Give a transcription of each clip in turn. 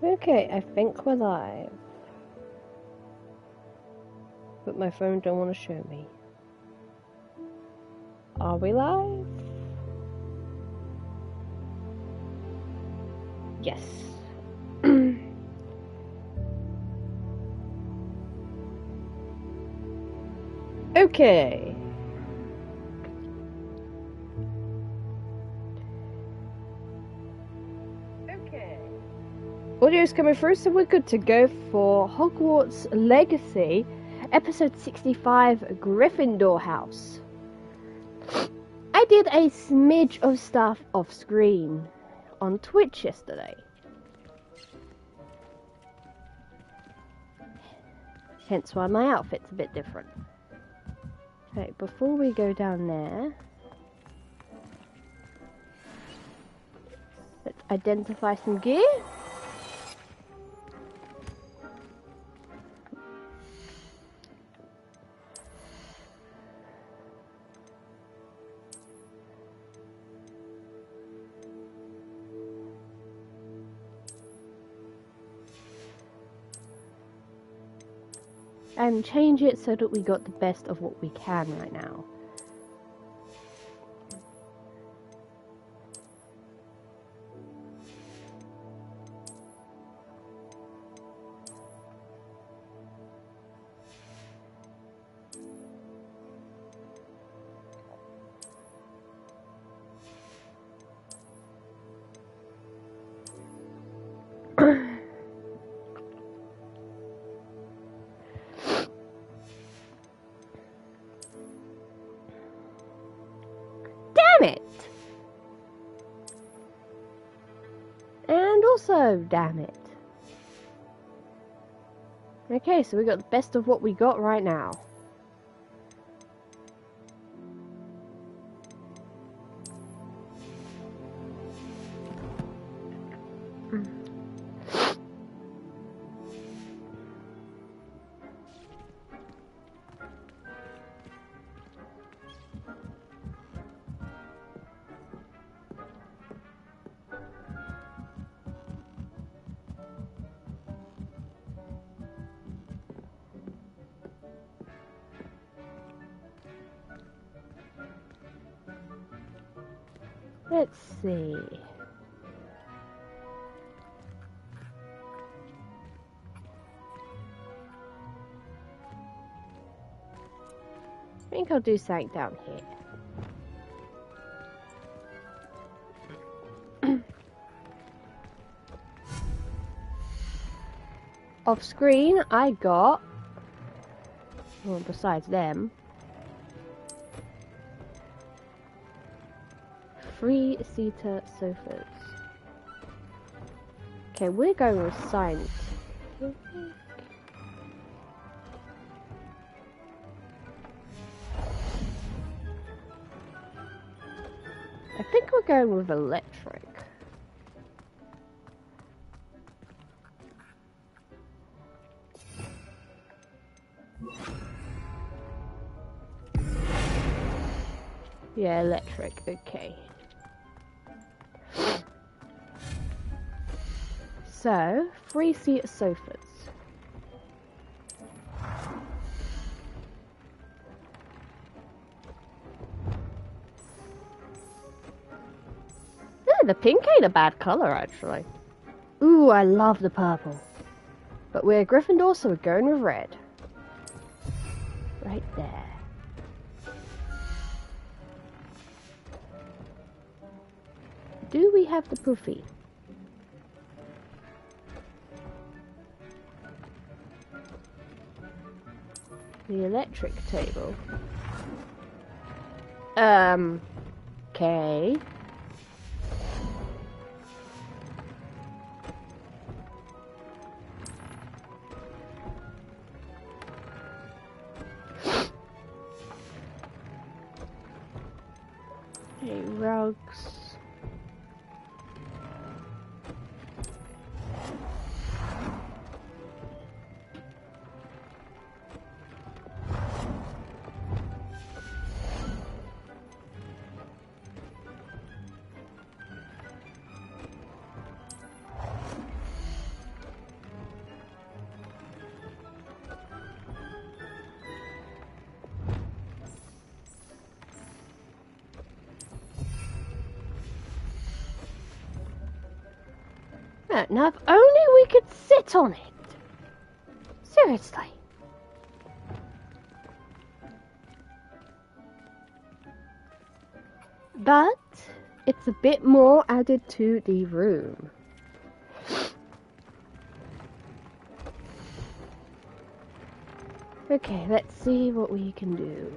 Okay, I think we're live. But my phone don't want to show me. Are we live? Yes. Okay. Audio's coming through, so we're good to go for Hogwarts Legacy, episode 65, Gryffindor House. I did a smidge of stuff off screen on Twitch yesterday. Hence why my outfit's a bit different. Okay, before we go down there, let's identify some gear. And change it so that we got the best of what we can right now. Also, damn it. Okay, so we got the best of what we got right now. Let's see. I think I'll do something down here. Off screen, I got, well, besides them, 3-seater sofas. Okay, we're going with science. I think we're going with electric. Yeah, electric, okay. So, 3-seater sofas. Yeah, the pink ain't a bad colour, actually. Ooh, I love the purple. But we're Gryffindor, so we're going with red. Right there. Do we have the poofy? The electric table. Okay. Okay, rugs. Yeah, now if only we could sit on it. Seriously. But it's a bit more added to the room. Okay, let's see what we can do.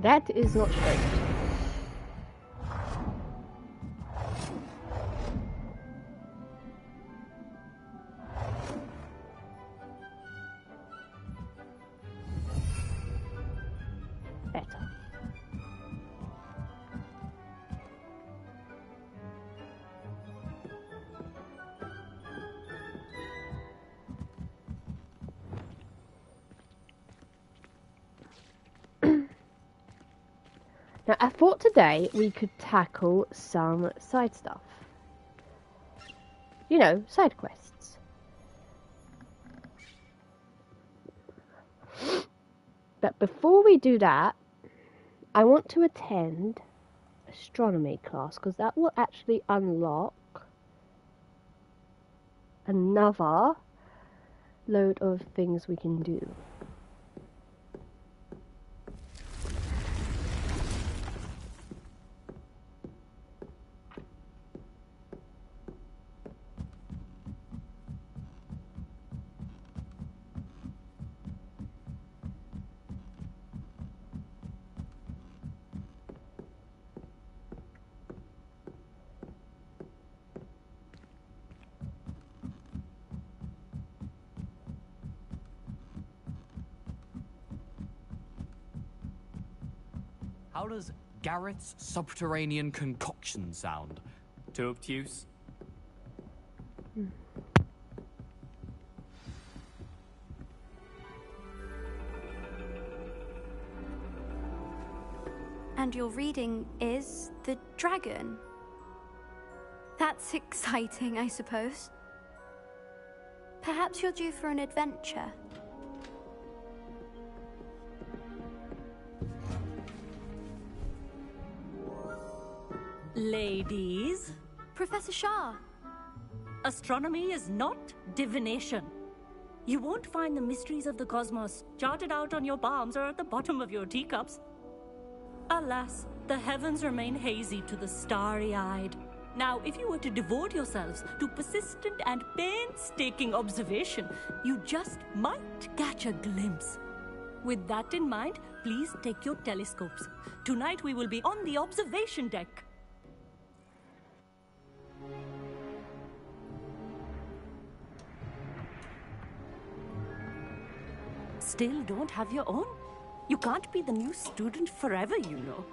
That is not straight. Better. Now, I thought today we could tackle some side stuff. You know, side quests. But before we do that, I want to attend Astronomy Class, because that will actually unlock another load of things we can do. How does Garrett's subterranean concoction sound? Too obtuse? And your reading is the dragon. That's exciting, I suppose. Perhaps you're due for an adventure. Ladies, Professor Shah. astronomy is not divination. You won't find the mysteries of the cosmos charted out on your palms or at the bottom of your teacups. Alas, the heavens remain hazy to the starry-eyed. Now, if you were to devote yourselves to persistent and painstaking observation, you just might catch a glimpse. With that in mind, please take your telescopes. Tonight we will be on the observation deck. Still don't have your own? You can't be the new student forever, you know.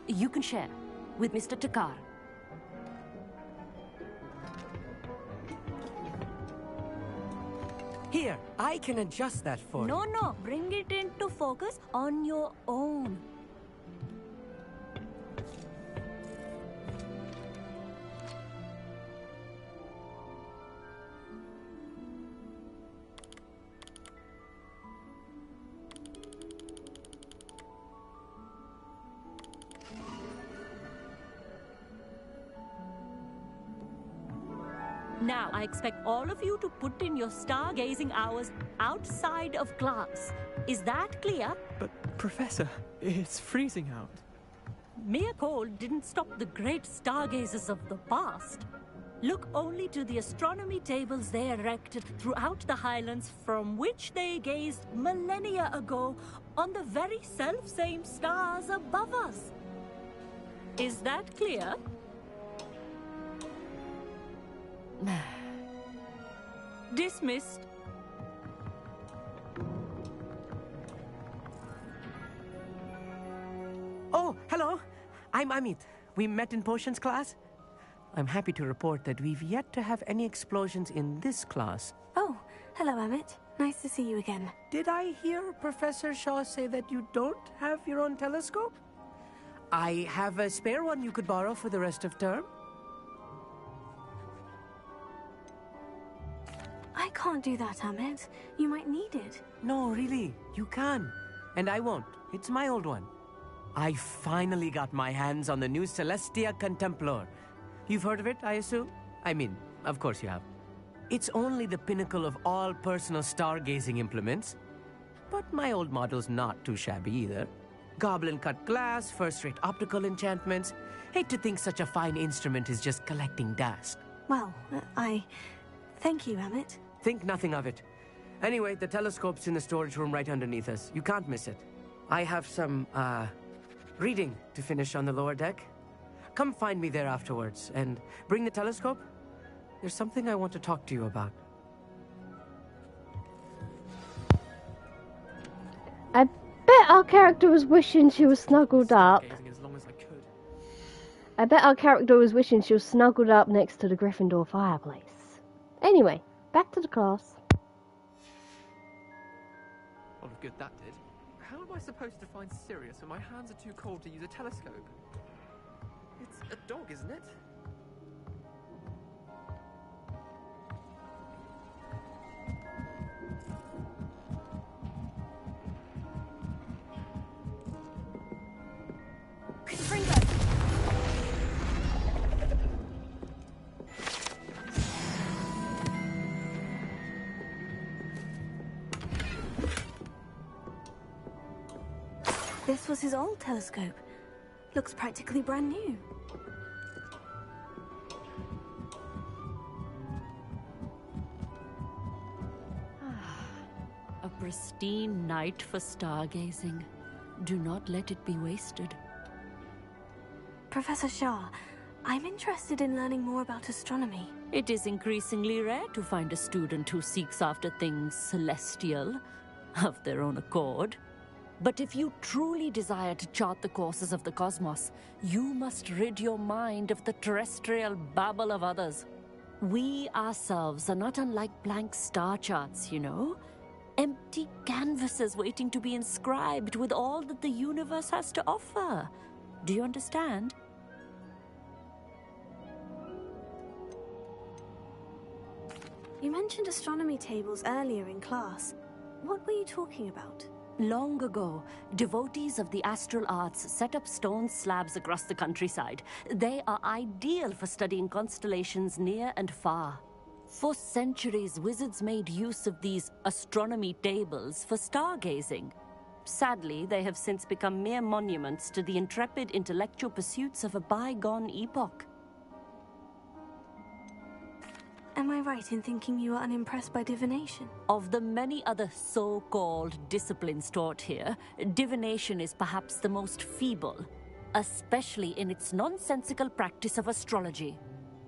You can share with Mr. Takar. Here, I can adjust that for you. No, bring it into focus on your own. Now, I expect all of you to put in your stargazing hours outside of class. Is that clear? But, Professor, it's freezing out. Mere cold didn't stop the great stargazers of the past. Look only to the astronomy tables they erected throughout the highlands from which they gazed millennia ago on the very self-same stars above us. Is that clear? Dismissed. Oh, hello. I'm Amit. We met in potions class. I'm happy to report that we've yet to have any explosions in this class. Oh, hello, Amit. Nice to see you again. Did I hear Professor Shaw say that you don't have your own telescope? I have a spare one you could borrow for the rest of term. I can't do that, Amit. You might need it. No, really, you can. And I won't. It's my old one. I finally got my hands on the new Celestia Contemplar. You've heard of it, I assume? I mean, of course you have. It's only the pinnacle of all personal stargazing implements. But my old model's not too shabby either. Goblin-cut glass, first-rate optical enchantments. Hate to think such a fine instrument is just collecting dust. Well, thank you, Amit. Think nothing of it. Anyway, the telescope's in the storage room right underneath us. You can't miss it. I have some, reading to finish on the lower deck. Come find me there afterwards, and bring the telescope. There's something I want to talk to you about. I bet our character was wishing she was snuggled up. As long as I could. I bet our character was wishing she was snuggled up next to the Gryffindor fireplace. Anyway, back to the class. Well, good that did. How am I supposed to find Sirius when my hands are too cold to use a telescope? It's a dog, isn't it? This was his old telescope. Looks practically brand new. A pristine night for stargazing. Do not let it be wasted. Professor Shah, I'm interested in learning more about astronomy. It is increasingly rare to find a student who seeks after things celestial, of their own accord. But if you truly desire to chart the courses of the cosmos, you must rid your mind of the terrestrial babble of others. We ourselves are not unlike blank star charts, you know? Empty canvases waiting to be inscribed with all that the universe has to offer. Do you understand? You mentioned astronomy tables earlier in class. What were you talking about? Long ago, devotees of the astral arts set up stone slabs across the countryside. They are ideal for studying constellations near and far. For centuries, wizards made use of these astronomy tables for stargazing. Sadly, they have since become mere monuments to the intrepid intellectual pursuits of a bygone epoch. Am I right in thinking you are unimpressed by divination? Of the many other so-called disciplines taught here, divination is perhaps the most feeble, especially in its nonsensical practice of astrology.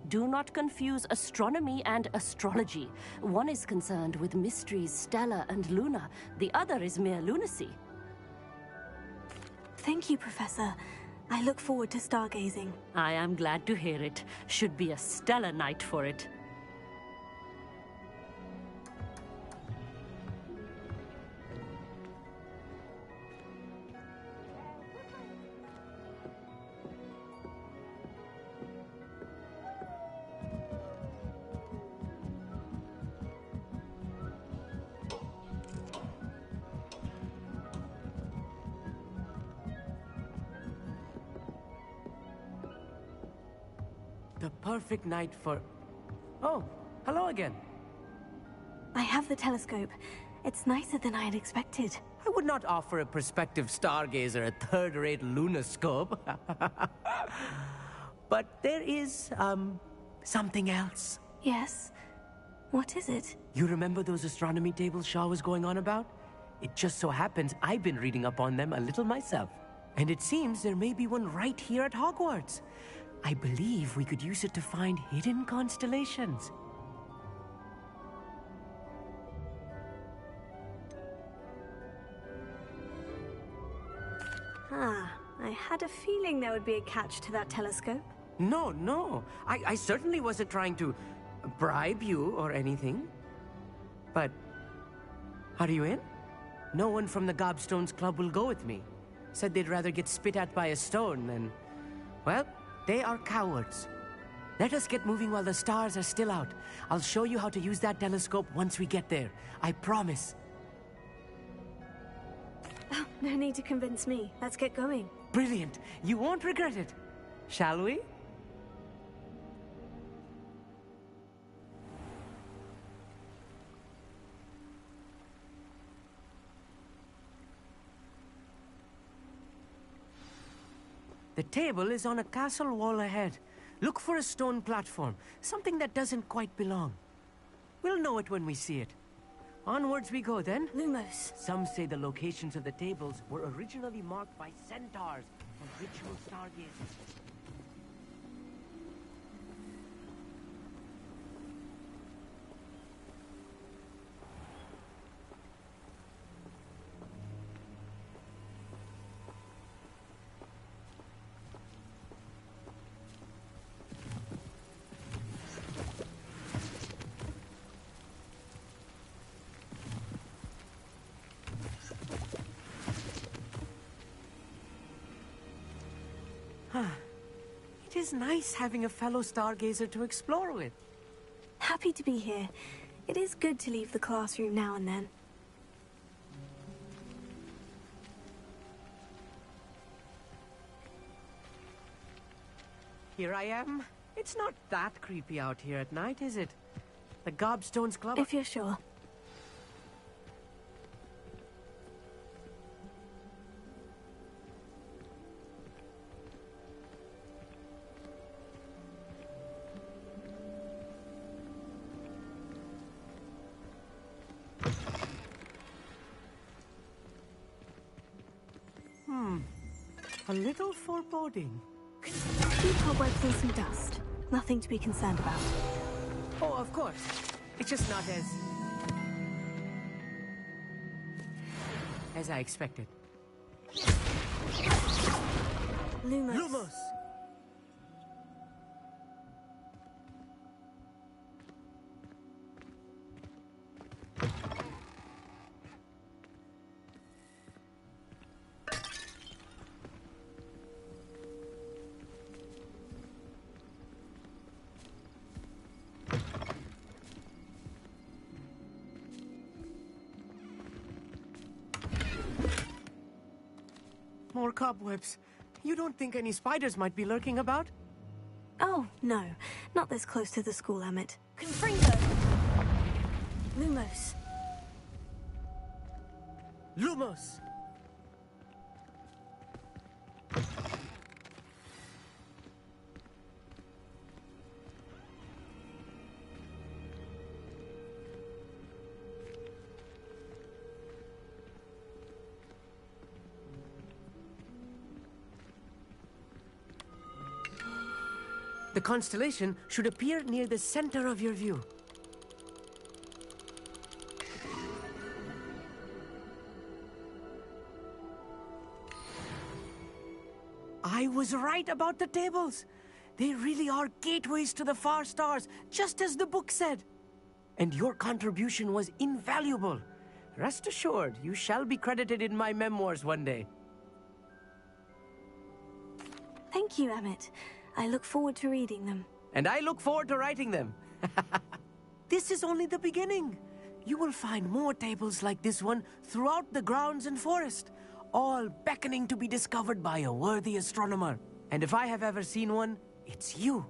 Do not confuse astronomy and astrology. One is concerned with mysteries stellar and lunar, the other is mere lunacy. Thank you, Professor. I look forward to stargazing. I am glad to hear it. Should be a stellar night for it. The perfect night for... Oh, hello again. I have the telescope. It's nicer than I had expected. I would not offer a prospective stargazer a third-rate lunoscope. But there is, something else. Yes? What is it? You remember those astronomy tables Shaw was going on about? It just so happens I've been reading up on them a little myself. And it seems there may be one right here at Hogwarts. I believe we could use it to find hidden constellations. I had a feeling there would be a catch to that telescope. No, no. I certainly wasn't trying to bribe you or anything. But are you in? No one from the Gobstones Club will go with me. Said they'd rather get spit at by a stone than... Well, they are cowards. Let us get moving while the stars are still out. I'll show you how to use that telescope once we get there. I promise. Oh, no need to convince me. Let's get going. Brilliant. You won't regret it. Shall we? The table is on a castle wall ahead. Look for a stone platform, something that doesn't quite belong. We'll know it when we see it. Onwards we go then. Lumos. Some say the locations of the tables were originally marked by centaurs for ritual stargazing. It is nice having a fellow stargazer to explore with. Happy to be here. It is good to leave the classroom now and then. Here I am. It's not that creepy out here at night, is it? The Gobstones Club... If you're sure. A little foreboding. Few cobwebs and some dust. Nothing to be concerned about. Oh, of course. It's just not as I expected. Lumos. Lumos! More cobwebs. You don't think any spiders might be lurking about? Oh, no. Not this close to the school, Emmett. Confringo. Lumos. Lumos! The constellation should appear near the center of your view. I was right about the tables. They really are gateways to the far stars, just as the book said. And your contribution was invaluable. Rest assured, you shall be credited in my memoirs one day. Thank you, Emmett. I look forward to reading them. And I look forward to writing them. This is only the beginning. You will find more tables like this one throughout the grounds and forest, all beckoning to be discovered by a worthy astronomer. And if I have ever seen one, it's you.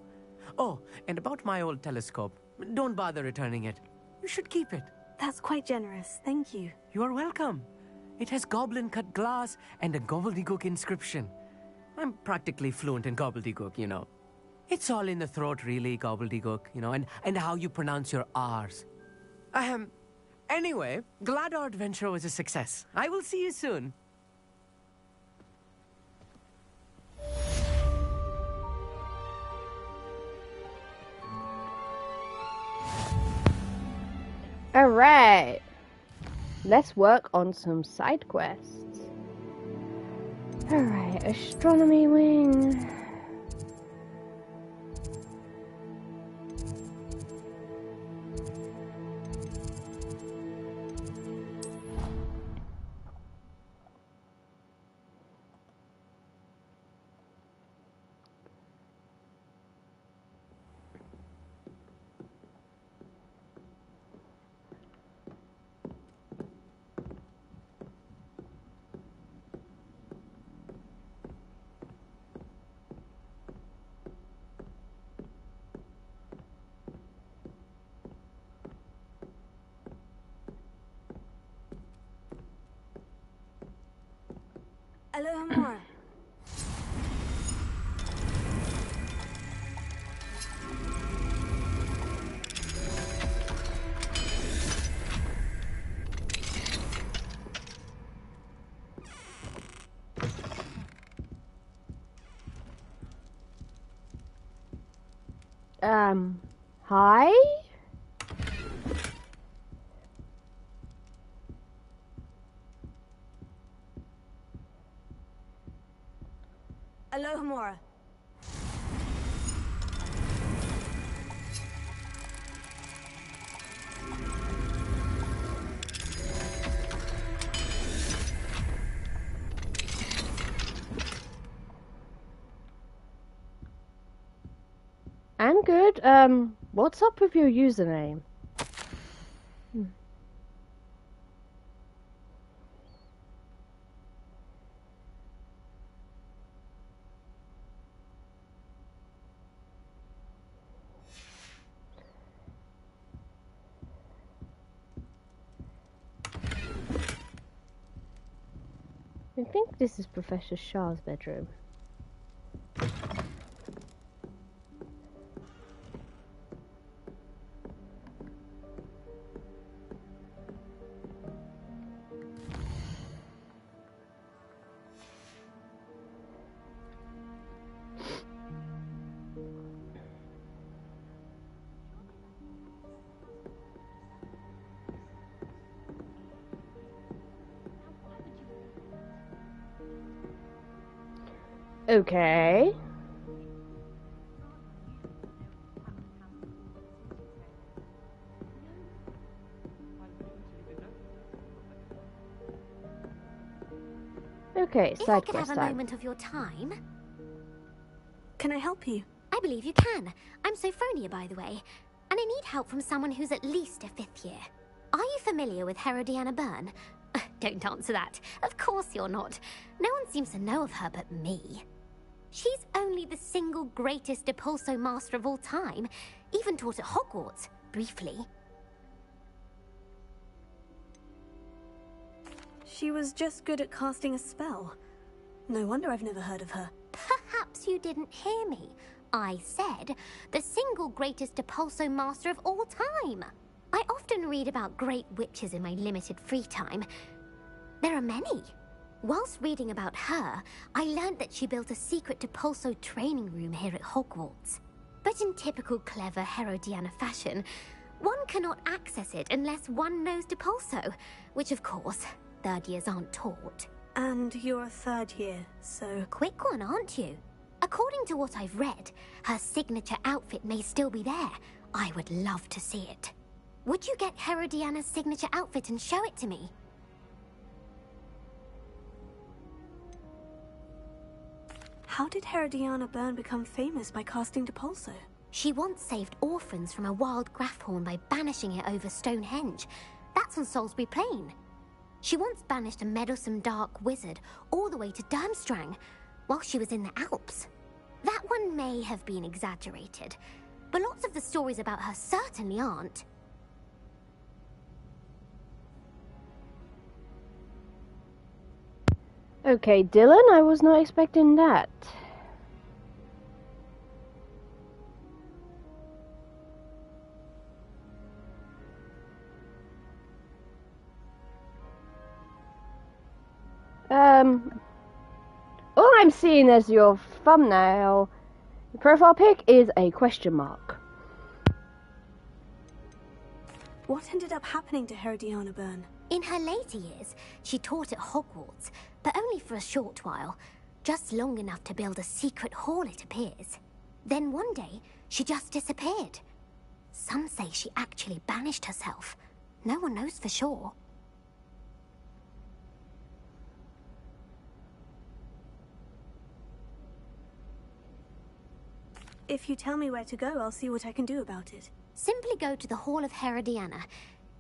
Oh, and about my old telescope, don't bother returning it. You should keep it. That's quite generous. Thank you. You are welcome. It has goblin-cut glass and a gobbledygook inscription. I'm practically fluent in gobbledygook, you know. It's all in the throat, really, gobbledygook, you know, and how you pronounce your R's. Anyway, glad our adventure was a success. I will see you soon. Alright. Let's work on some side quests. Alright, Astronomy wing. Alohomora. Hi? Alohomora. I'm good. What's up with your username? I think this is Professor Shah's bedroom. Okay. Okay, If I side could quest have a time. moment of your time. Can I help you? I believe you can. I'm Sophronia, by the way, and I need help from someone who's at least a 5th year. Are you familiar with Herodiana Byrne? Don't answer that. Of course you're not. No one seems to know of her but me. She's only the single greatest Depulso master of all time, even taught at Hogwarts, briefly. She was just good at casting a spell. No wonder I've never heard of her. Perhaps you didn't hear me. I said the single greatest Depulso master of all time. I often read about great witches in my limited free time. There are many. Whilst reading about her, I learned that she built a secret Depulso training room here at Hogwarts. But in typical clever Herodiana fashion, one cannot access it unless one knows Depulso, which of course, 3rd years aren't taught. And you're a 3rd year, so... Quick one, aren't you? According to what I've read, her signature outfit may still be there. I would love to see it. Would you get Herodiana's signature outfit and show it to me? How did Herodiana Byrne become famous by casting Depulso? She once saved orphans from a wild Graffhorn by banishing it over Stonehenge. That's on Salisbury Plain. She once banished a meddlesome dark wizard all the way to Durmstrang while she was in the Alps. That one may have been exaggerated, but lots of the stories about her certainly aren't. Okay, Dylan, I was not expecting that. All I'm seeing as your thumbnail profile pic is a question mark. What ended up happening to Herodiana Byrne? In her later years, she taught at Hogwarts, but only for a short while. Just long enough to build a secret hall, it appears. Then one day, she just disappeared. Some say she actually banished herself. No one knows for sure. If you tell me where to go, I'll see what I can do about it. Simply go to the Hall of Herodiana.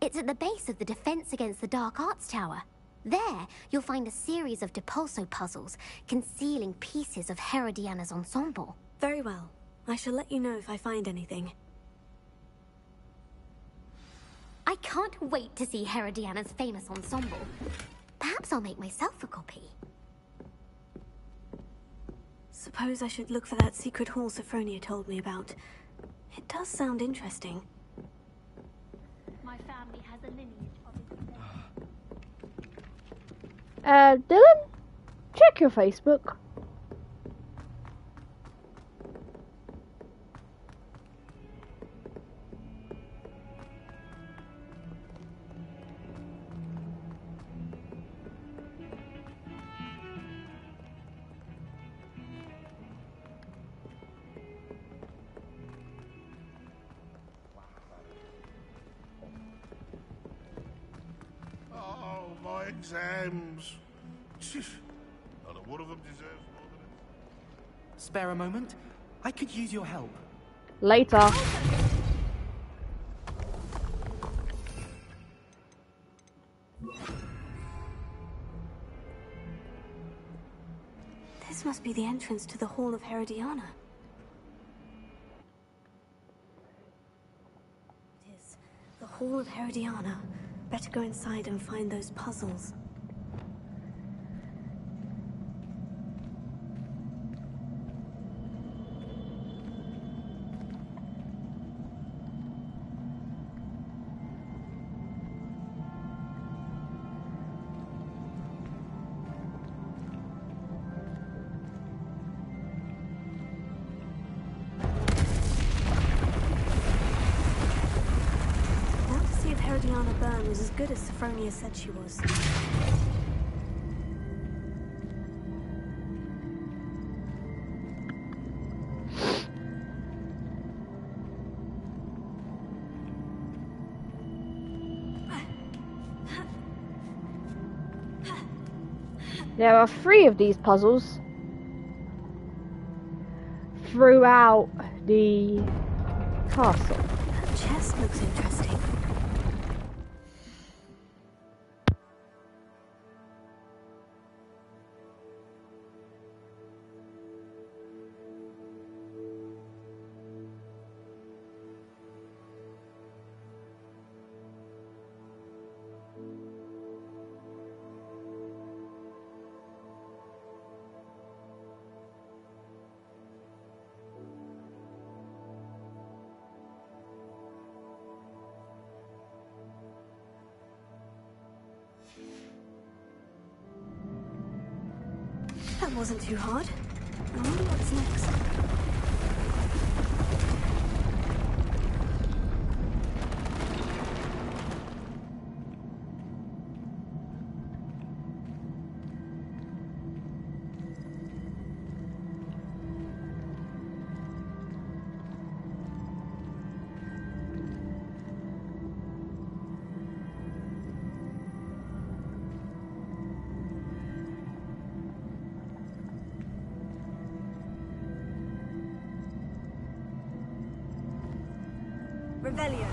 It's at the base of the Defense Against the Dark Arts Tower. There, you'll find a series of Depulso puzzles concealing pieces of Herodiana's ensemble. Very well. I shall let you know if I find anything. I can't wait to see Herodiana's famous ensemble. Perhaps I'll make myself a copy. Suppose I should look for that secret hall Sophronia told me about. It does sound interesting. My family has a lineage of Dylan, check your Facebook. My exams. Not one of them deserves more than it. Spare a moment? I could use your help. Later. This must be the entrance to the Hall of Herodiana. It is. The Hall of Herodiana. Better go inside and find those puzzles. Herodiana Byrne was as good as Sophronia said she was. There are 3 of these puzzles throughout the castle. That chest looks interesting. That wasn't too hard. I wonder what's next. Revelio.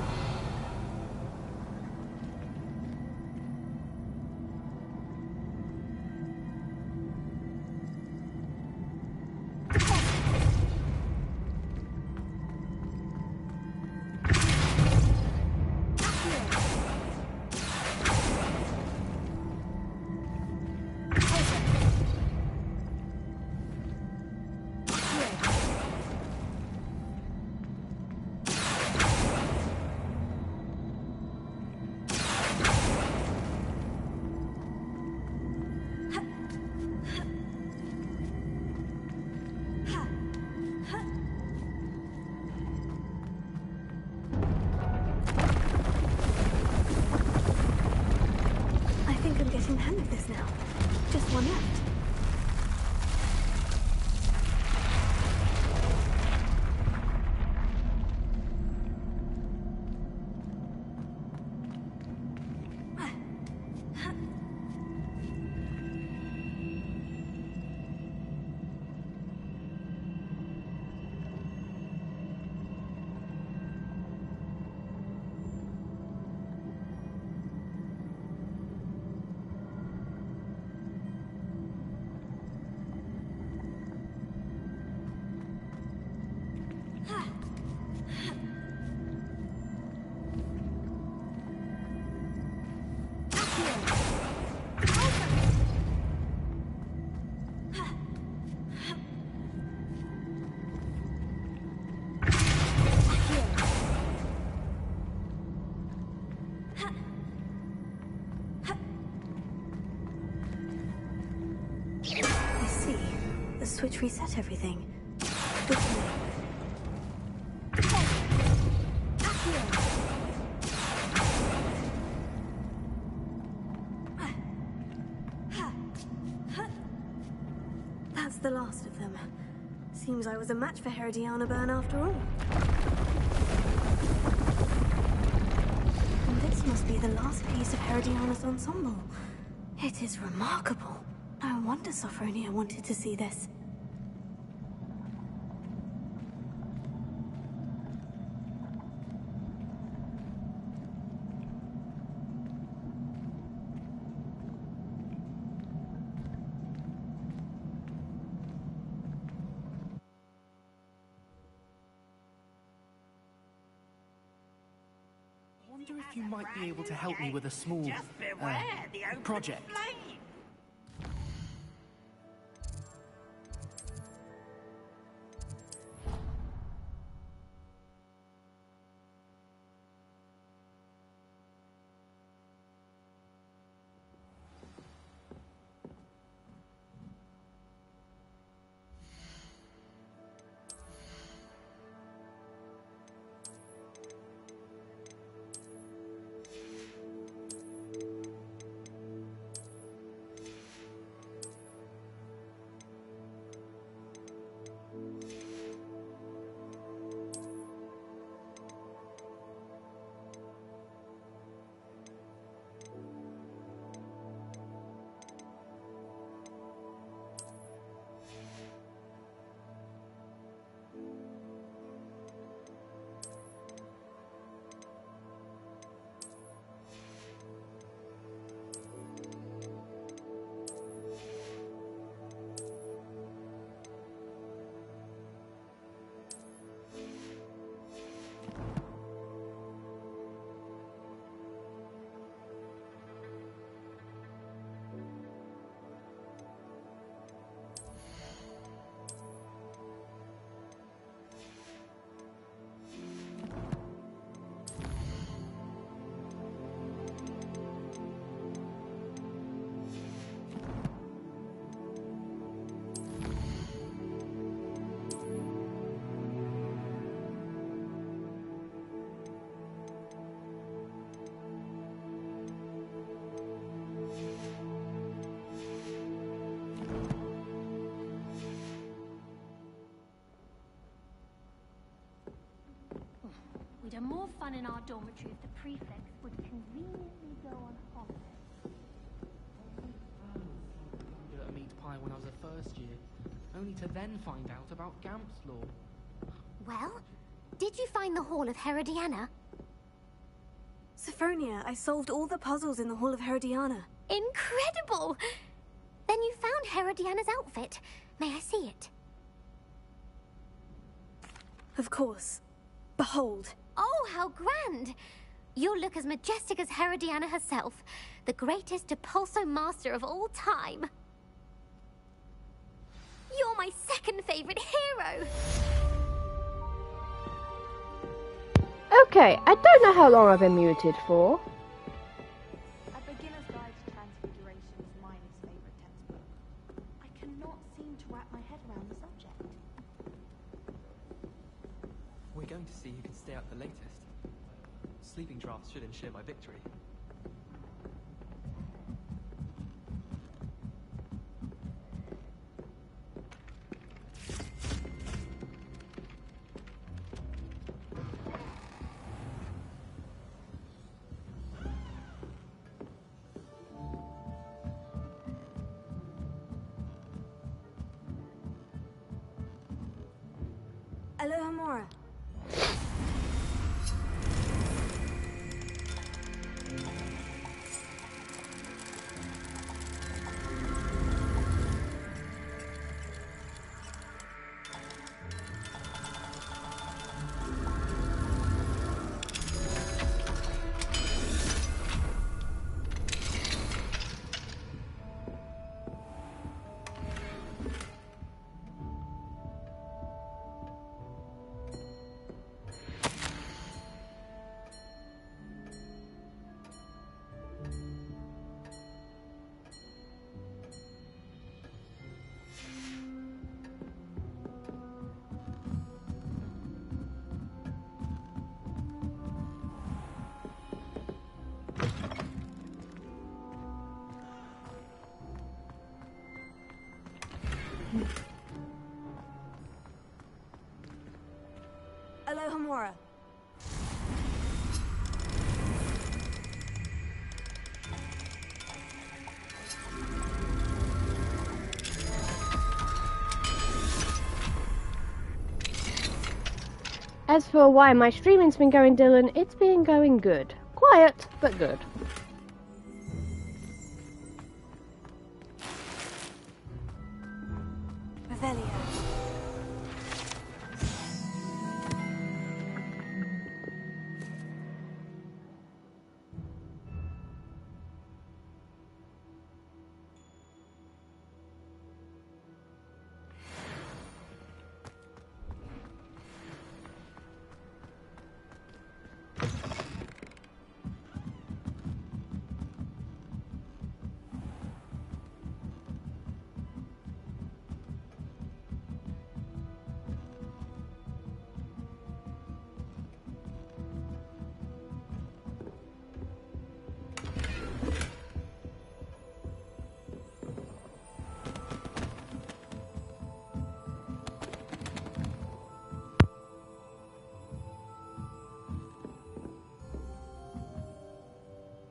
I think I'm getting the hang of this now. Just one left. switch reset everything. That's the last of them. Seems I was a match for Herodiana Byrne after all. And this must be the last piece of Herodiana's ensemble. It is remarkable. No wonder Sophronia wanted to see this. I wonder if you might be able to help me with a small project. We'd have more fun in our dormitory if the prefects would conveniently go on holiday. A meat pie when I was a first year, only to then find out about Gamp's law. Well, did you find the Hall of Herodiana? Sophronia, I solved all the puzzles in the Hall of Herodiana. Incredible! Then you found Herodiana's outfit. May I see it? Of course. Behold. Oh, how grand! You'll look as majestic as Herodiana herself, the greatest Depulso master of all time. You're my second favorite hero! Okay, I don't know how long I've been muted for. A Beginner's Guide to Transfiguration is my least favorite textbook. I cannot seem to wrap my head around the subject. We're going to see who can stay up the latest. Sleeping drafts should ensure my victory. Aloha Mora. Alohomora. As for why my streaming's been going, Dylan, it's been going good. Quiet, but good. Revelio.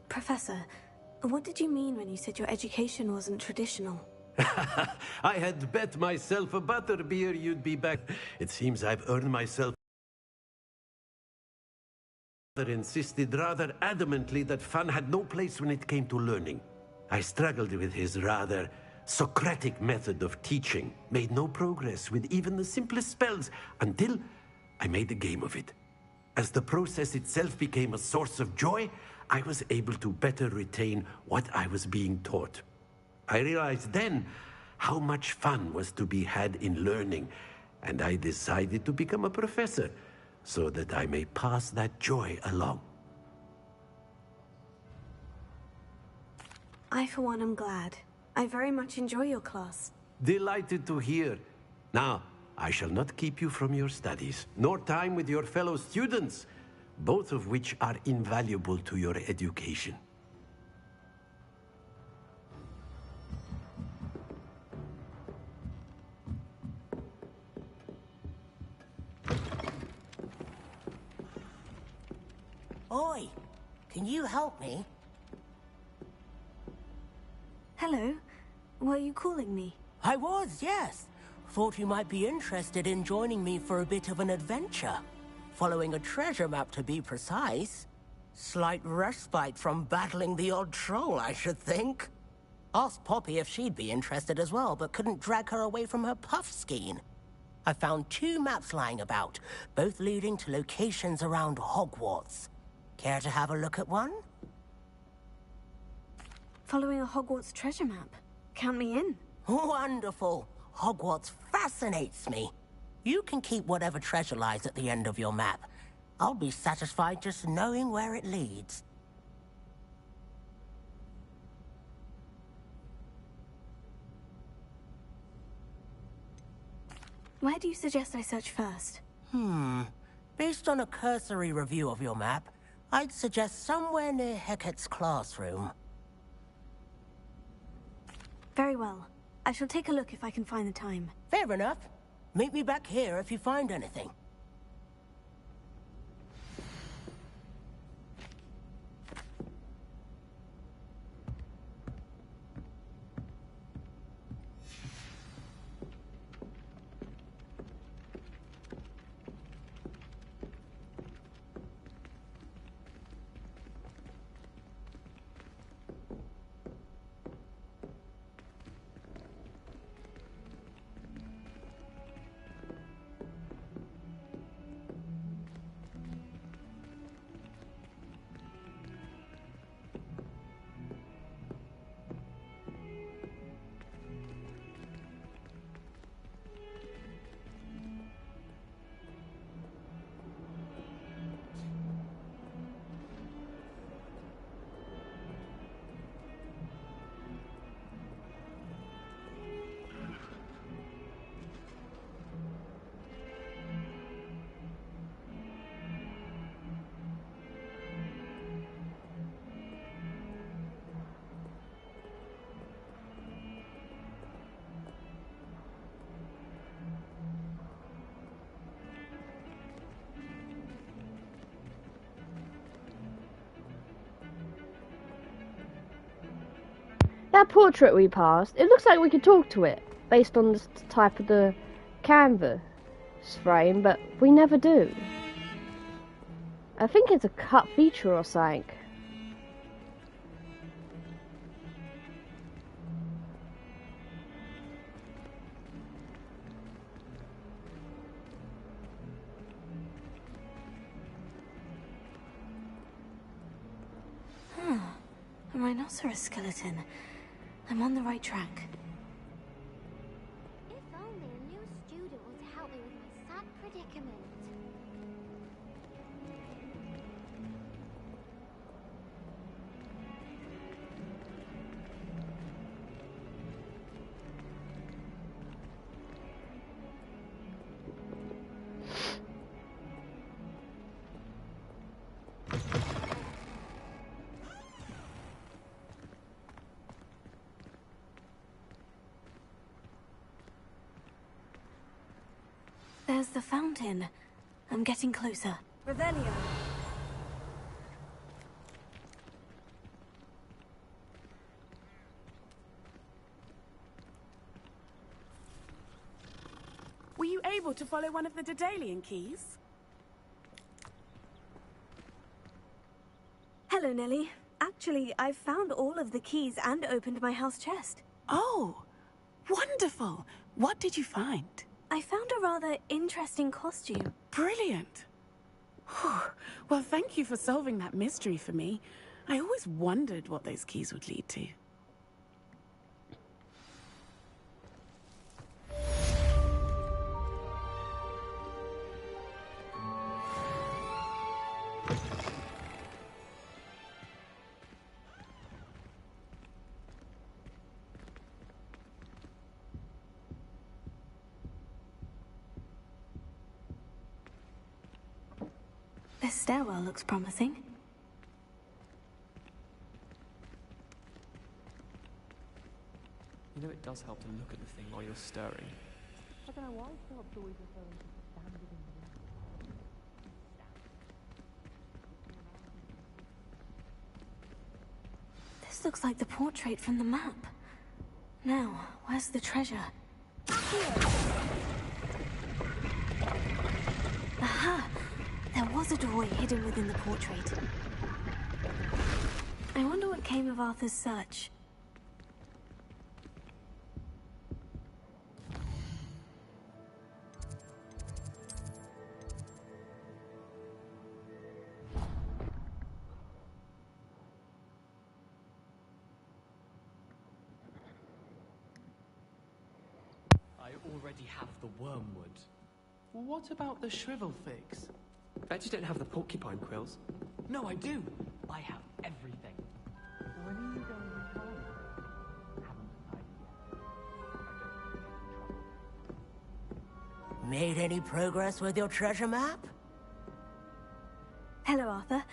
Professor, what did you mean when you said your education wasn't traditional? I had bet myself a butterbeer you'd be back. It seems I've earned myself. Father insisted rather adamantly that fun had no place when it came to learning. I struggled with his rather Socratic method of teaching, made no progress with even the simplest spells until I made a game of it. As the process itself became a source of joy, I was able to better retain what I was being taught. I realized then how much fun was to be had in learning, and I decided to become a professor so that I may pass that joy along. I, for one, am glad. I very much enjoy your class. Delighted to hear. Now, I shall not keep you from your studies, nor time with your fellow students, both of which are invaluable to your education. Oi, can you help me? Hello. Were you calling me? I was, yes. Thought you might be interested in joining me for a bit of an adventure. Following a treasure map, to be precise. Slight respite from battling the odd troll, I should think. Asked Poppy if she'd be interested as well, but couldn't drag her away from her puff skein. I found 2 maps lying about, both leading to locations around Hogwarts. Care to have a look at one? Following a Hogwarts treasure map. Count me in. Wonderful. Hogwarts fascinates me. You can keep whatever treasure lies at the end of your map. I'll be satisfied just knowing where it leads. Where do you suggest I search first? Based on a cursory review of your map, I'd suggest somewhere near Hecat's classroom. Very well. I shall take a look if I can find the time. Fair enough. Meet me back here if you find anything. That portrait we passed, it looks like we could talk to it, based on the type of the canvas frame, but we never do. I think it's a cut feature or something. A rhinoceros skeleton. I'm on the right track. If only a new student would help me with my sad predicament. There's the fountain. I'm getting closer. Revelio. Were you able to follow one of the Daedalian keys? Hello, Nellie. Actually, I've found all of the keys and opened my house chest. Oh, wonderful. What did you find? I found a rather interesting costume. Brilliant. Whew. Well, thank you for solving that mystery for me. I always wondered what those keys would lead to. This stairwell looks promising. You know, it does help to look at the thing while you're stirring. I don't know why Philip's always referring to standing in the This looks like the portrait from the map. Now, where's the treasure? Aha! There was a doorway hidden within the portrait. I wonder what came of Arthur's search. I already have the wormwood. What about the shrivel fix? Bet you don't have the porcupine quills. No, I do. I have everything. When are you going to try it? Haven't decided yet. I don't Made any progress with your treasure map? Hello, Arthur.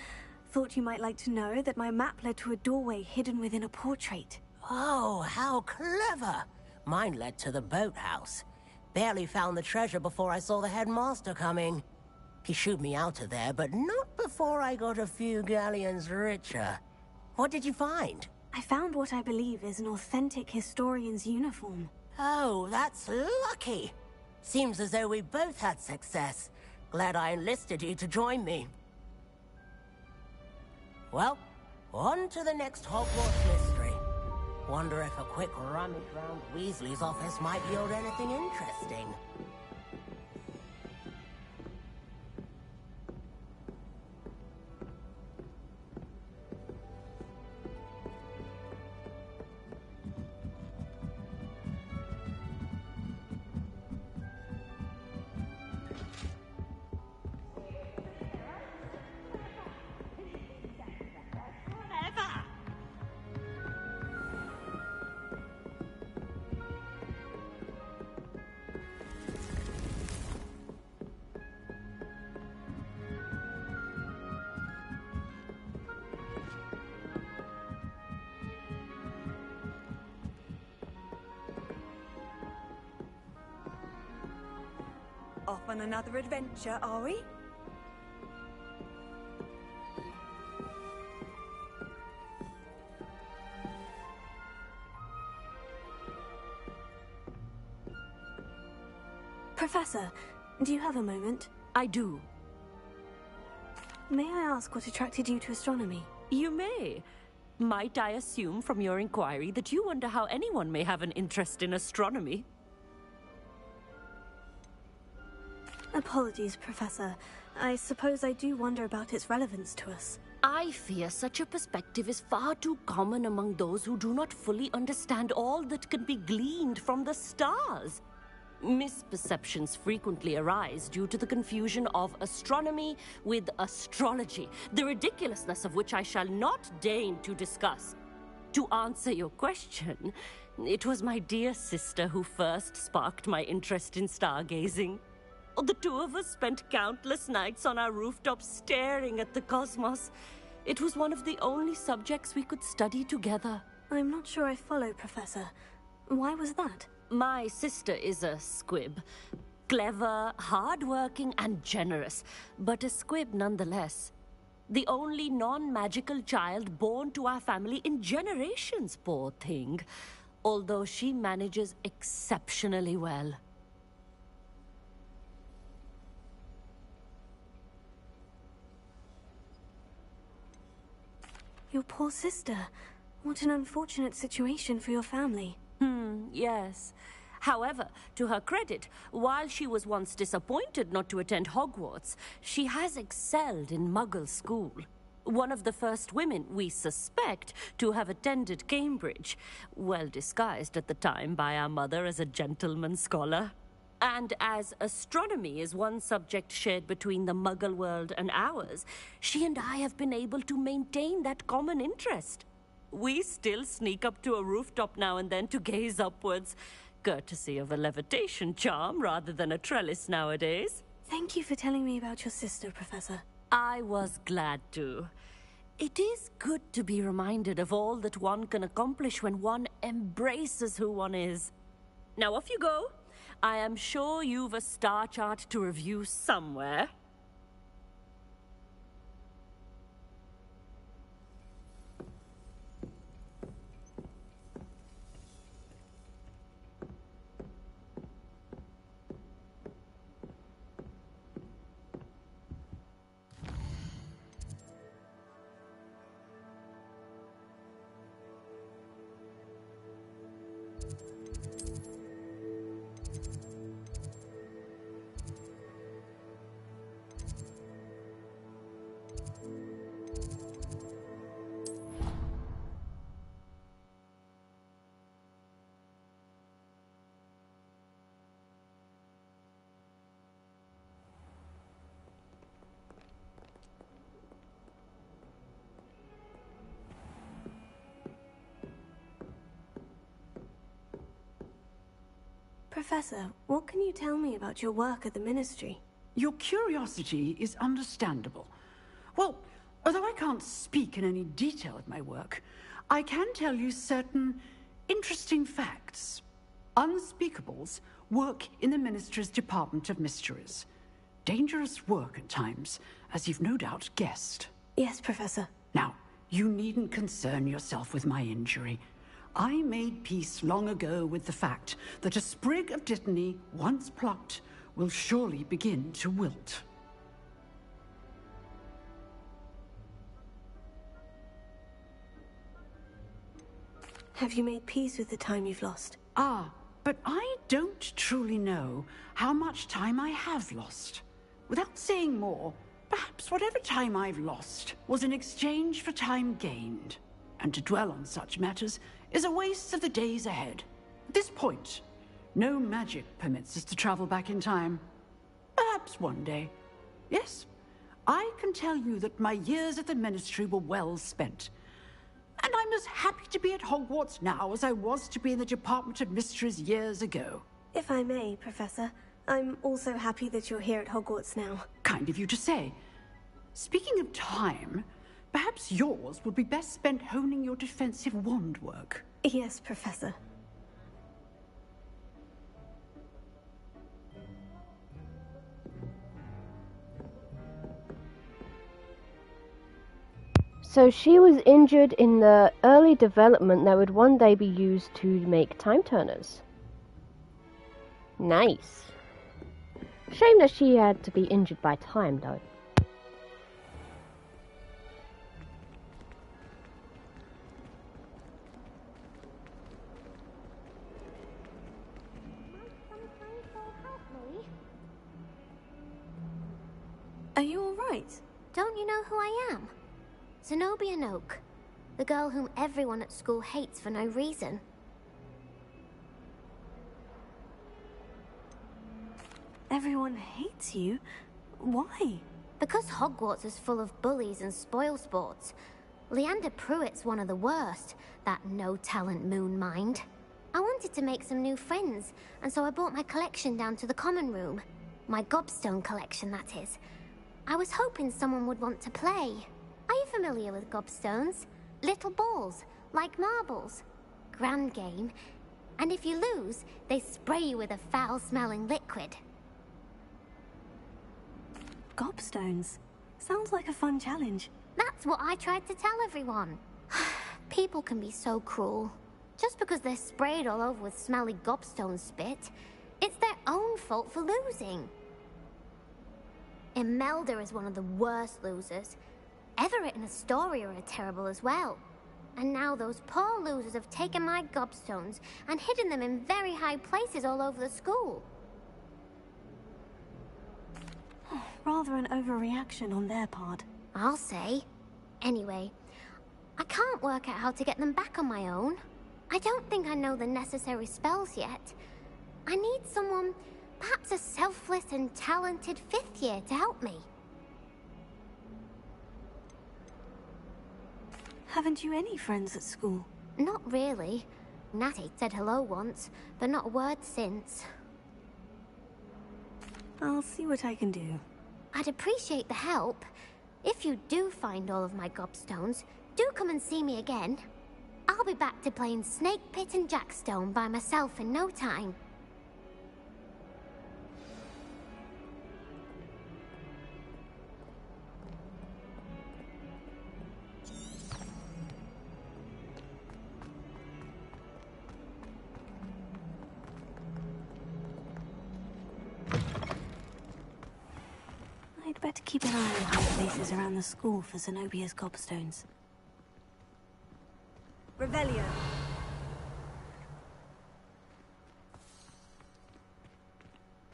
Thought you might like to know that my map led to a doorway hidden within a portrait. Oh, how clever! Mine led to the boathouse. Barely found the treasure before I saw the headmaster coming. He shooed me out of there, but not before I got a few galleons richer. What did you find? I found what I believe is an authentic historian's uniform. Oh, that's lucky. Seems as though we both had success. Glad I enlisted you to join me. Well, on to the next Hogwarts mystery. Wonder if a quick rummage round Weasley's office might yield anything interesting. Off on another adventure, are we? Professor, do you have a moment? I do. May I ask what attracted you to astronomy? You may. Might I assume from your inquiry that you wonder how anyone may have an interest in astronomy? Apologies, Professor. I suppose I do wonder about its relevance to us. I fear such a perspective is far too common among those who do not fully understand all that can be gleaned from the stars. Misperceptions frequently arise due to the confusion of astronomy with astrology, the ridiculousness of which I shall not deign to discuss. To answer your question, it was my dear sister who first sparked my interest in stargazing. The two of us spent countless nights on our rooftop staring at the cosmos. It was one of the only subjects we could study together. I'm not sure I follow, Professor. Why was that? My sister is a squib. Clever, hard-working, and generous, but a squib nonetheless. The only non-magical child born to our family in generations, poor thing. Although she manages exceptionally well. Your poor sister. What an unfortunate situation for your family. Yes. However, to her credit, while she was once disappointed not to attend Hogwarts, she has excelled in Muggle school. One of the first women, we suspect, to have attended Cambridge, well disguised at the time by our mother as a gentleman scholar. And as astronomy is one subject shared between the Muggle world and ours, she and I have been able to maintain that common interest. We still sneak up to a rooftop now and then to gaze upwards, courtesy of a levitation charm rather than a trellis nowadays. Thank you for telling me about your sister, Professor. I was glad to. It is good to be reminded of all that one can accomplish when one embraces who one is. Now off you go. I am sure you've a star chart to review somewhere. Professor, what can you tell me about your work at the Ministry? Your curiosity is understandable. Well, although I can't speak in any detail of my work, I can tell you certain interesting facts. Unspeakables work in the Ministry's Department of Mysteries. Dangerous work at times, as you've no doubt guessed. Yes, Professor. Now, you needn't concern yourself with my injury. I made peace long ago with the fact that a sprig of dittany, once plucked, will surely begin to wilt. Have you made peace with the time you've lost? Ah, but I don't truly know how much time I have lost. Without saying more, perhaps whatever time I've lost was in exchange for time gained. And to dwell on such matters is a waste of the days ahead. At this point, no magic permits us to travel back in time. Perhaps one day. Yes, I can tell you that my years at the Ministry were well spent. And I'm as happy to be at Hogwarts now as I was to be in the Department of Mysteries years ago. If I may, Professor, I'm also happy that you're here at Hogwarts now. Kind of you to say. Speaking of time, perhaps yours would be best spent honing your defensive wand work. Yes, Professor. So she was injured in the early development that would one day be used to make time turners. Nice. Shame that she had to be injured by time, though. Are you alright? Don't you know who I am? Zenobia Noak, the girl whom everyone at school hates for no reason. Everyone hates you? Why? Because Hogwarts is full of bullies and spoilsports. Leander Pruitt's one of the worst, that no-talent moon mind. I wanted to make some new friends, and so I brought my collection down to the common room. My gobstone collection, that is. I was hoping someone would want to play. Are you familiar with gobstones? Little balls, like marbles. Grand game. And if you lose, they spray you with a foul-smelling liquid. Gobstones. Sounds like a fun challenge. That's what I tried to tell everyone. People can be so cruel. Just because they're sprayed all over with smelly gobstone spit, it's their own fault for losing. Imelda is one of the worst losers. Everett and Astoria are terrible as well. And now those poor losers have taken my gobstones and hidden them in very high places all over the school. Rather an overreaction on their part. I'll say. Anyway, I can't work out how to get them back on my own. I don't think I know the necessary spells yet. I need someone, perhaps a selfless and talented 5th year to help me. Haven't you any friends at school? Not really. Natty said hello once, but not a word since. I'll see what I can do. I'd appreciate the help. If you do find all of my gobstones, do come and see me again. I'll be back to playing Snake Pit and Jackstone by myself in no time. I'd better keep an eye on high places around the school for Zenobia's gobstones. Revelio.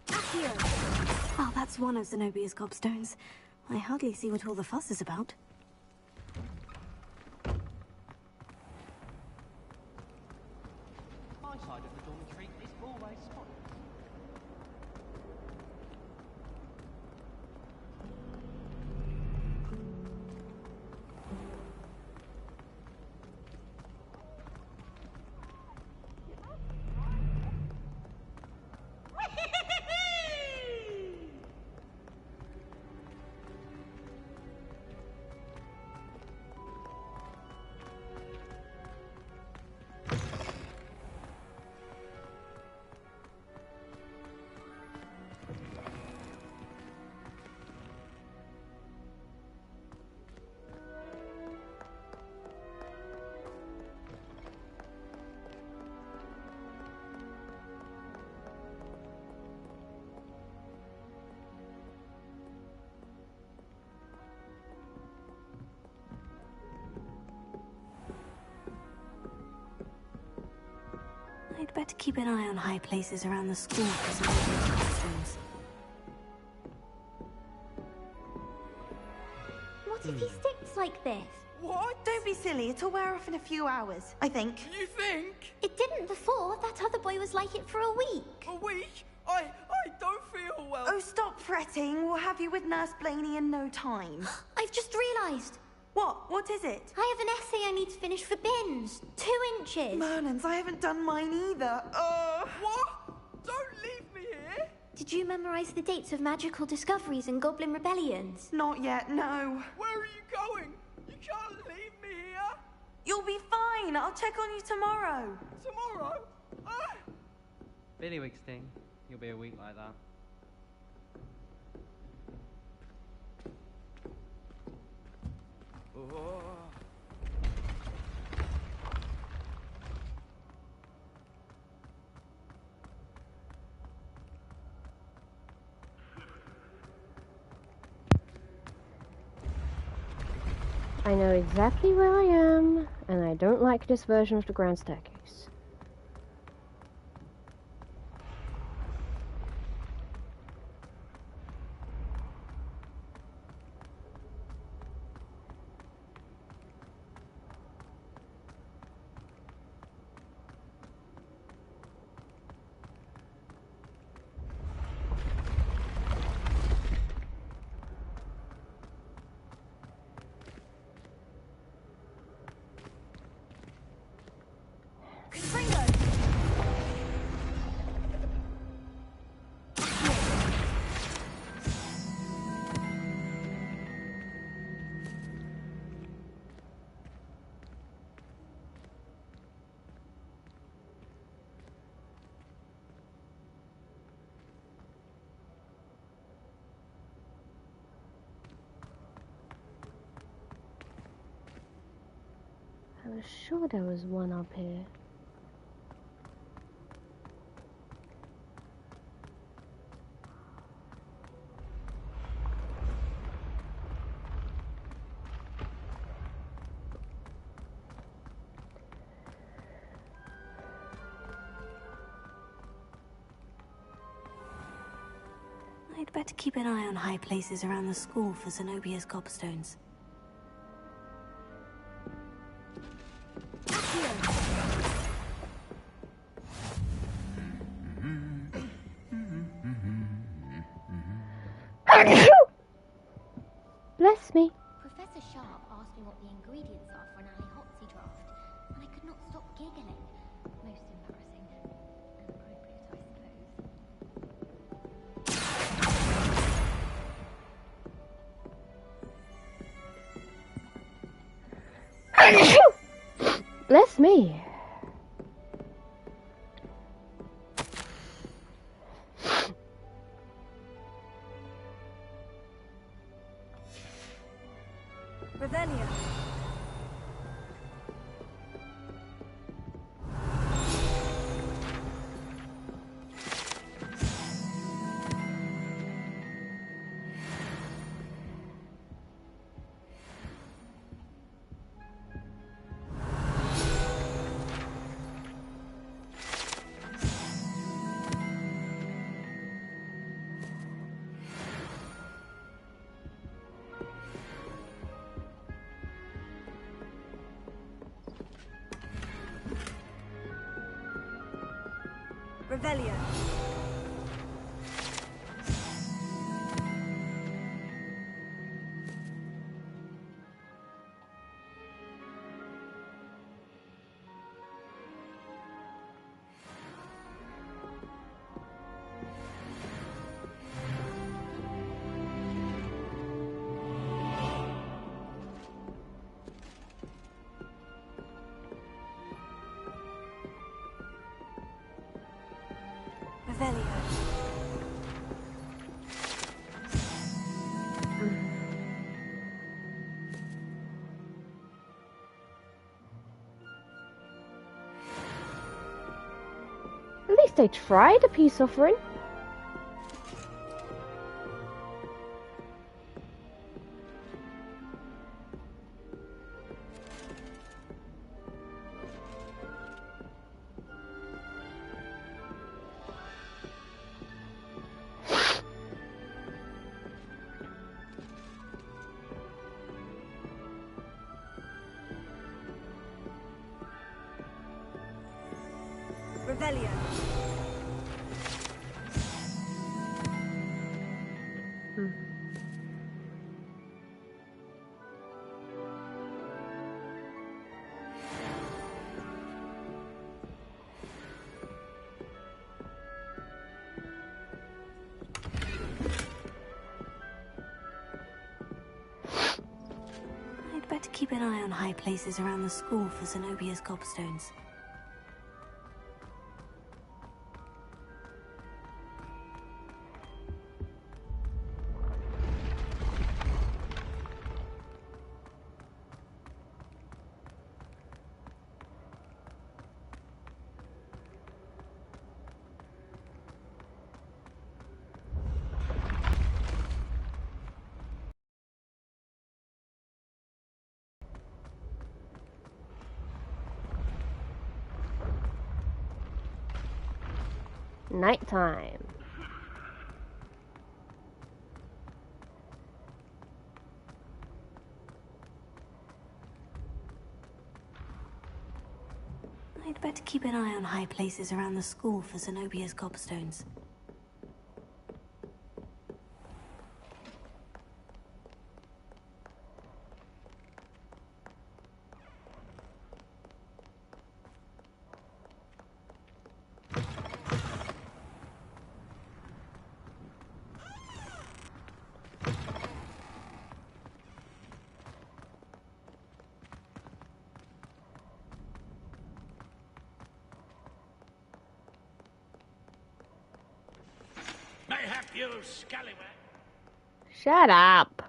Accio. Oh, that's one of Zenobia's gobstones. I hardly see what all the fuss is about. My side of the dormitory is always spotless. I'd better keep an eye on high places around the school for Zenobia's gobstones. What if he sticks like this? What? Don't be silly. It'll wear off in a few hours, I think. You think? It didn't before. That other boy was like it for a week. A week? I don't feel well. Oh, stop fretting. We'll have you with Nurse Blaney in no time. I've just realised. What? What is it? I have an essay I need to finish for bins. 2 inches. Merlins, I haven't done mine either. What? Don't leave me here. Did you memorise the dates of magical discoveries and goblin rebellions? Not yet, no. Where are you going? You can't leave me here. You'll be fine. I'll check on you tomorrow. Tomorrow? Billy Wigsting, you'll be a week like that. I know exactly where I am, and I don't like this version of the grand staircase. I was sure there was one up here. I'd better keep an eye on high places around the school for Zenobia's gobstones. Bless me. Professor Sharp asked me what the ingredients are for an alley draft, and I could not stop giggling. Most embarrassing. And appropriate, I suppose. Bless me. Revelia. Revelia. At least they tried a peace offering. Revelia. I'd better keep an eye on high places around the school for Zenobia's gobstones. Nighttime. I'd better keep an eye on high places around the school for Zenobia's gobstones. Mayhap you scallywag. Shut up.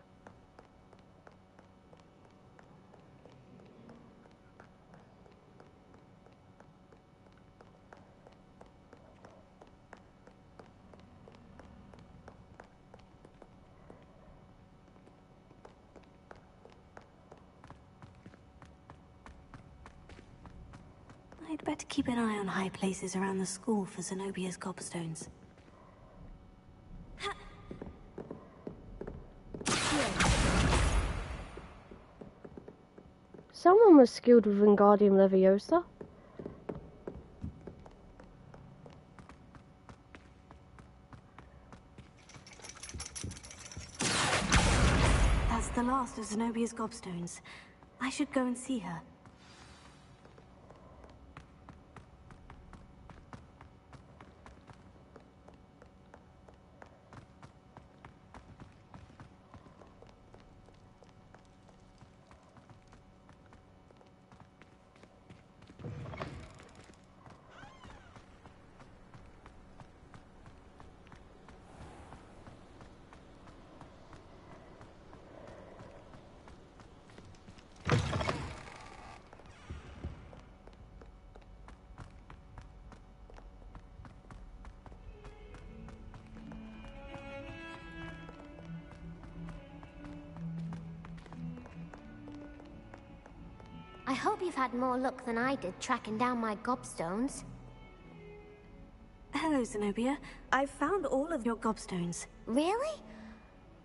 I'd better keep an eye on high places around the school for Zenobia's gobstones. Someone was skilled with Wingardium Leviosa. That's the last of Zenobia's gobstones. I should go and see her. I hope you've had more luck than I did tracking down my gobstones. Hello, Zenobia. I've found all of your gobstones. Really?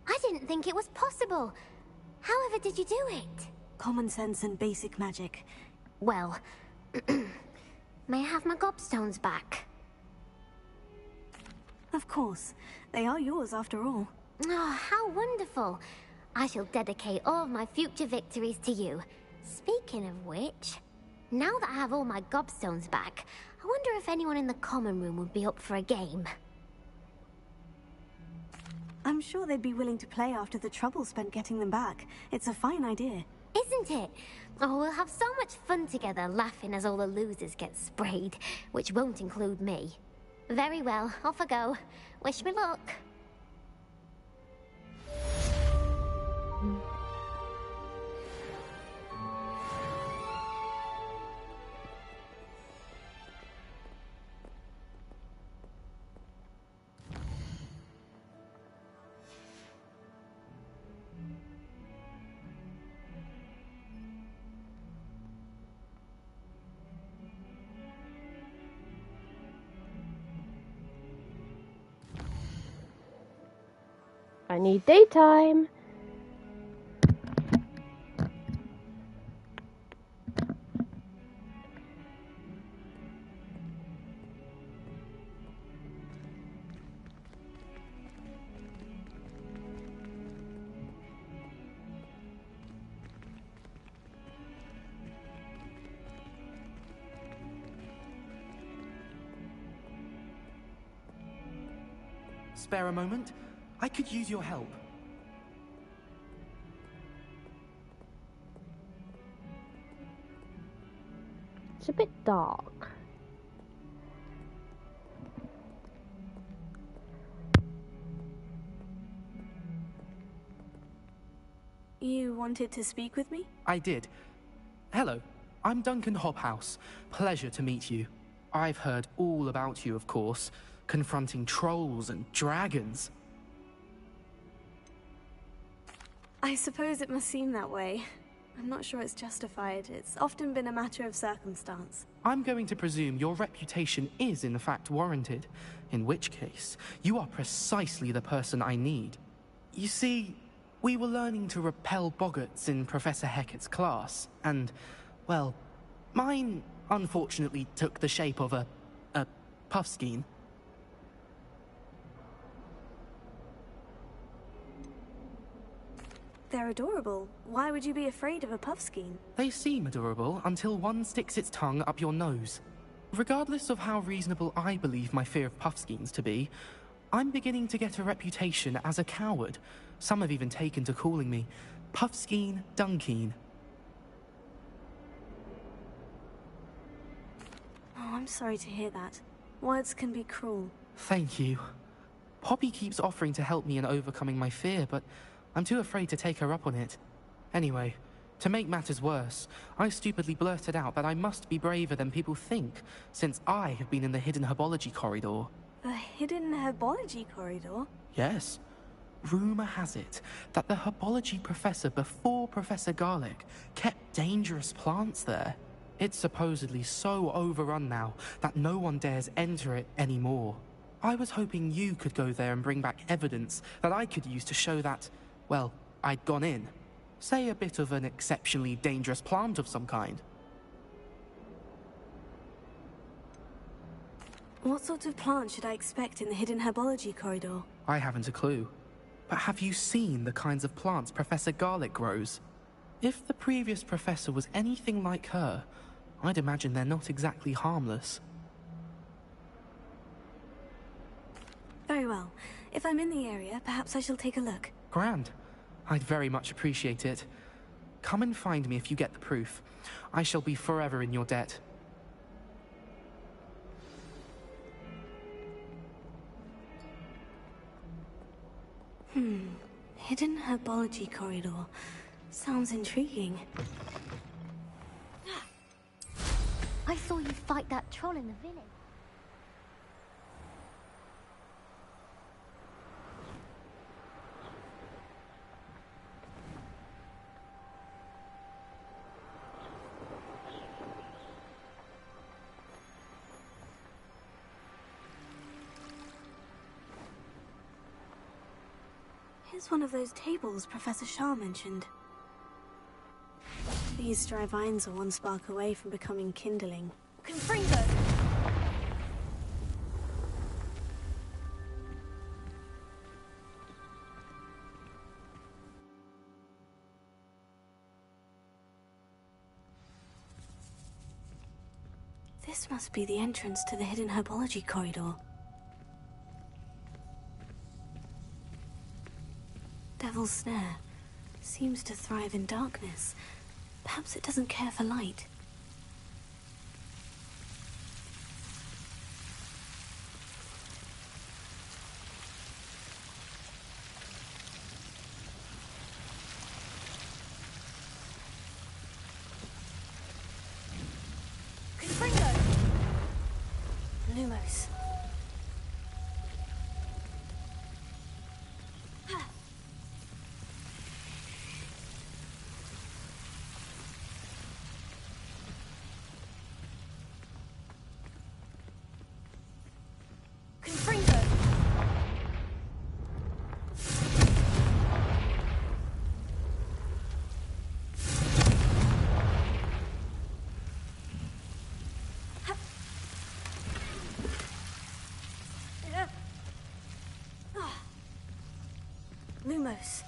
I didn't think it was possible. However did you do it? Common sense and basic magic. Well, may I have my gobstones back? Of course. They are yours after all. Oh, how wonderful. I shall dedicate all of my future victories to you. Speaking of which, now that I have all my gobstones back, I wonder if anyone in the common room would be up for a game. I'm sure they'd be willing to play after the trouble spent getting them back. It's a fine idea. Isn't it? Oh, we'll have so much fun together, laughing as all the losers get sprayed, which won't include me. Very well, off I go. Wish me luck. I need daytime. Spare a moment? I could use your help. It's a bit dark. You wanted to speak with me? I did. Hello, I'm Duncan Hobhouse. Pleasure to meet you. I've heard all about you, of course, confronting trolls and dragons. I suppose it must seem that way. I'm not sure it's justified. It's often been a matter of circumstance. I'm going to presume your reputation is in fact warranted, in which case, you are precisely the person I need. You see, we were learning to repel boggarts in Professor Hecat's class, and, well, mine unfortunately took the shape of a puffskein. They're adorable. Why would you be afraid of a puffskein? They seem adorable until one sticks its tongue up your nose. Regardless of how reasonable I believe my fear of puffskeins to be, I'm beginning to get a reputation as a coward. Some have even taken to calling me Puffskein Dunkeen. Oh, I'm sorry to hear that. Words can be cruel. Thank you. Poppy keeps offering to help me in overcoming my fear, but I'm too afraid to take her up on it. Anyway, to make matters worse, I stupidly blurted out that I must be braver than people think, since I have been in the hidden herbology corridor. The hidden herbology corridor? Yes. Rumor has it that the herbology professor before Professor Garlic kept dangerous plants there. It's supposedly so overrun now that no one dares enter it anymore. I was hoping you could go there and bring back evidence that I could use to show that, well, I'd gone in. Say a bit of an exceptionally dangerous plant of some kind. What sort of plant should I expect in the hidden herbology corridor? I haven't a clue. But have you seen the kinds of plants Professor Garlic grows? If the previous professor was anything like her, I'd imagine they're not exactly harmless. Very well. If I'm in the area, perhaps I shall take a look. Grand. I'd very much appreciate it. Come and find me if you get the proof. I shall be forever in your debt. Hidden herbology corridor. Sounds intriguing. I saw you fight that troll in the village. Here's one of those tables Professor Shah mentioned. These dry vines are one spark away from becoming kindling. Confringo! This must be the entrance to the hidden herbology corridor. Devil's Snare seems to thrive in darkness. Perhaps it doesn't care for light. Confringo! Lumos. Confringo! Lumos.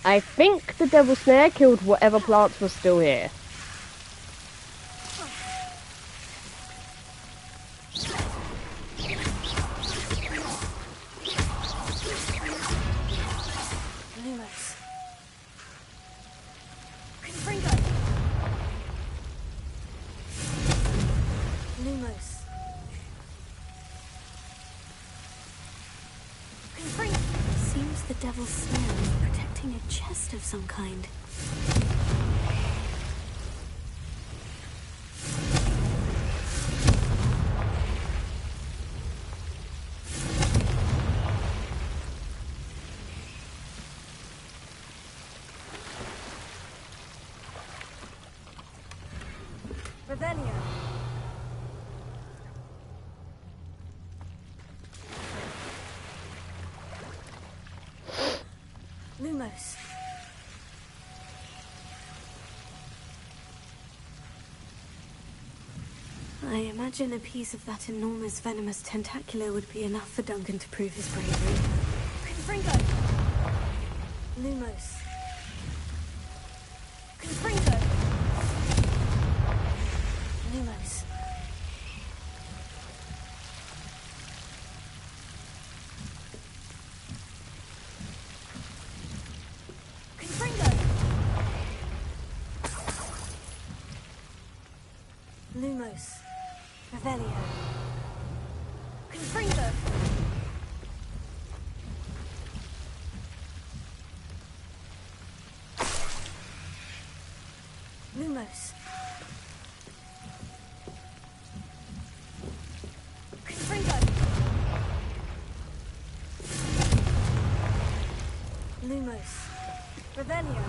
I think the Devil's Snare killed whatever plants were still here. Lumos. Confringo! Lumos. the devil's snare protecting a chest of some kind. Revelio. Lumos. I imagine a piece of that enormous venomous tentacular would be enough for Duncan to prove his bravery. Confringo. Lumos. Confringo. Lumos. Confringo. Lumos. Revelio. Confringo. Lumos. Confringo. Lumos. Revelio.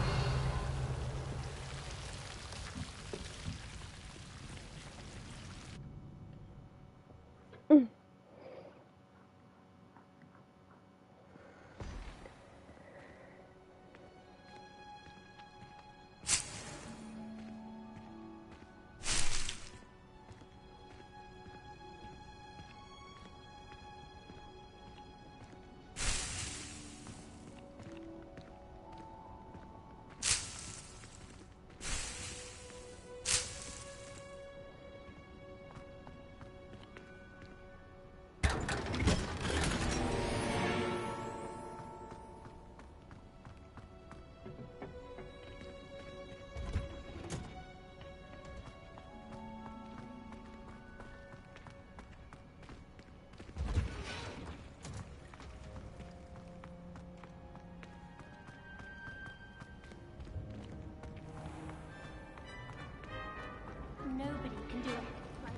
Nobody can do it like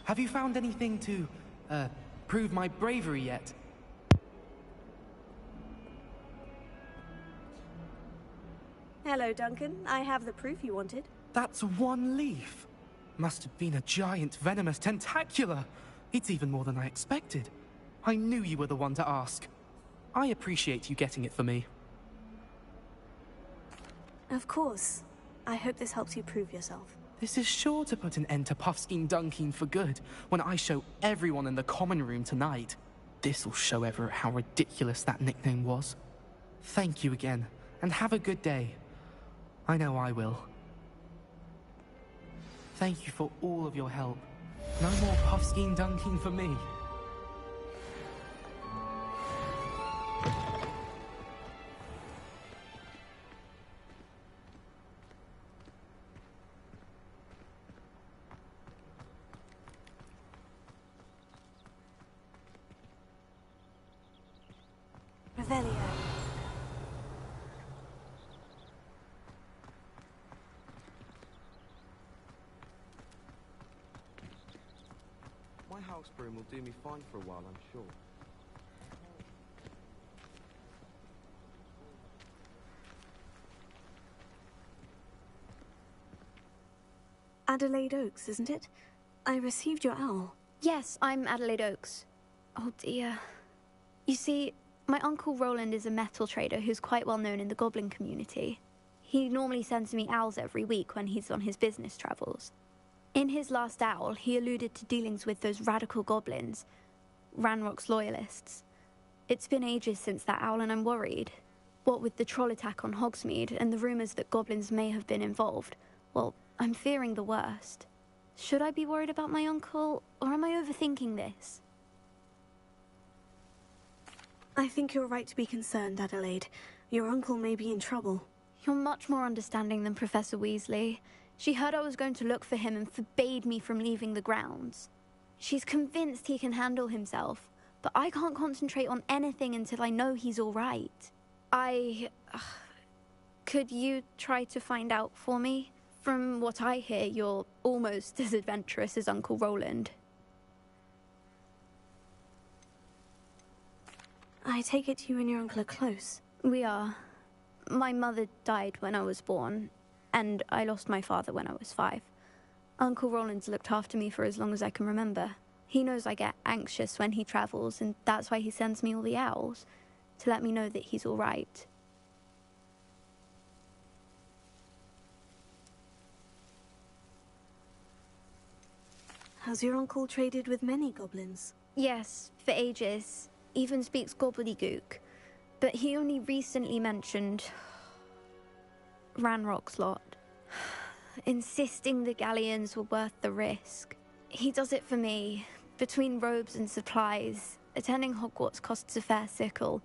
Have you found anything to, prove my bravery yet? Hello, Duncan. I have the proof you wanted. That's one leaf. Must have been a giant venomous tentacula. It's even more than I expected. I knew you were the one to ask. I appreciate you getting it for me. Of course. I hope this helps you prove yourself. This is sure to put an end to Puffskein Dunkin for good when I show everyone in the common room tonight. This'll show Everett how ridiculous that nickname was. Thank you again, and have a good day. I know I will. Thank you for all of your help. No more Puffskein Dunkin for me. Revelio. My house broom will do me fine for a while, I'm sure. Adelaide Oaks, isn't it? I received your owl. Yes, I'm Adelaide Oaks. Oh dear. You see, my uncle Roland is a metal trader who's quite well known in the goblin community. He normally sends me owls every week when he's on his business travels. In his last owl, he alluded to dealings with those radical goblins, Ranrock's loyalists. It's been ages since that owl and I'm worried. What with the troll attack on Hogsmeade and the rumours that goblins may have been involved, well, I'm fearing the worst. Should I be worried about my uncle, or am I overthinking this? I think you're right to be concerned, Adelaide. Your uncle may be in trouble. You're much more understanding than Professor Weasley. She heard I was going to look for him and forbade me from leaving the grounds. She's convinced he can handle himself, but I can't concentrate on anything until I know he's all right. Could you try to find out for me? From what I hear, you're almost as adventurous as Uncle Roland. I take it you and your uncle are close. We are. My mother died when I was born, and I lost my father when I was 5. Uncle Roland's looked after me for as long as I can remember. He knows I get anxious when he travels, and that's why he sends me all the owls, to let me know that he's all right. Has your uncle traded with many goblins? Yes, for ages. Even speaks gobbledygook. But he only recently mentioned Ranrock's lot, insisting the galleons were worth the risk. He does it for me. Between robes and supplies, attending Hogwarts costs a fair sickle.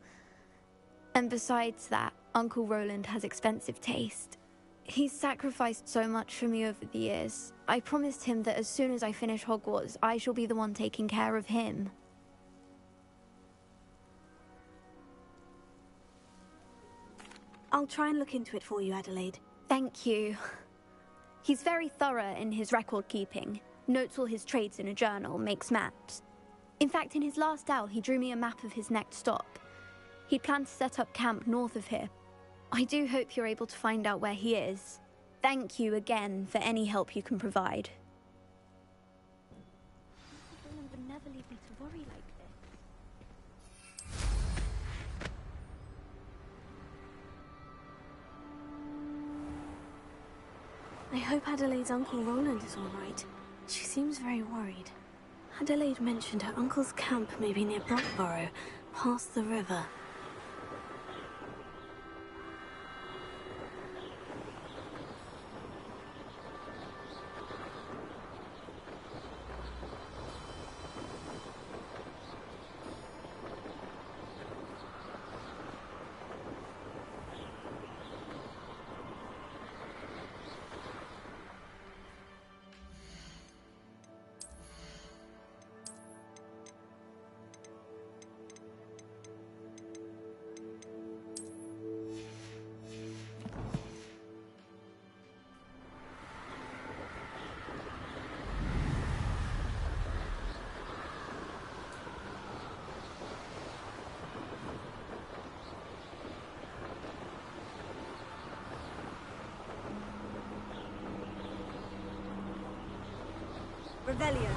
And besides that, Uncle Roland has expensive taste. He's sacrificed so much for me over the years. I promised him that as soon as I finish Hogwarts, I shall be the one taking care of him. I'll try and look into it for you, Adelaide. Thank you. He's very thorough in his record keeping. Notes all his trades in a journal, makes maps. In fact, in his last owl, he drew me a map of his next stop. He planned to set up camp north of here. I do hope you're able to find out where he is. Thank you again for any help you can provide. Roland would never leave me to worry like this. I hope Adelaide's Uncle Roland is all right. She seems very worried. Adelaide mentioned her uncle's camp may be near Brockborough, past the river. Revelio.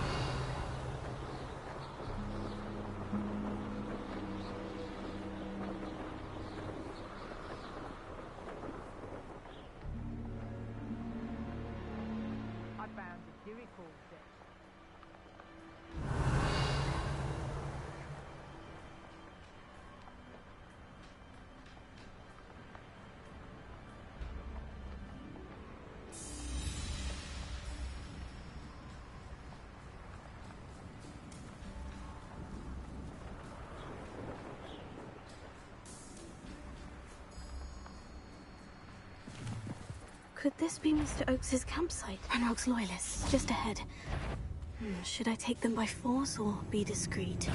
I found a miracle set. Could this be Mr. Oakes's campsite? Ranrock's loyalists, just ahead. Should I take them by force or be discreet?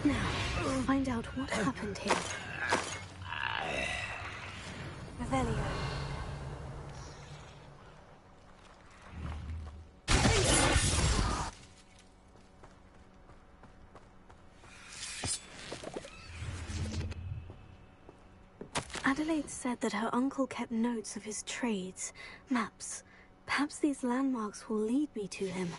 Now, find out what happened here. Revelio. Adelaide said that her uncle kept notes of his trades, maps. Perhaps these landmarks will lead me to him.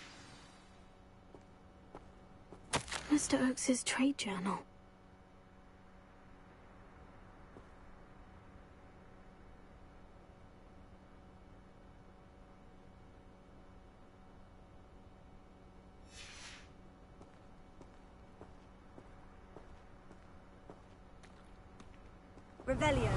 Mr. Oakes's trade journal. Revelio.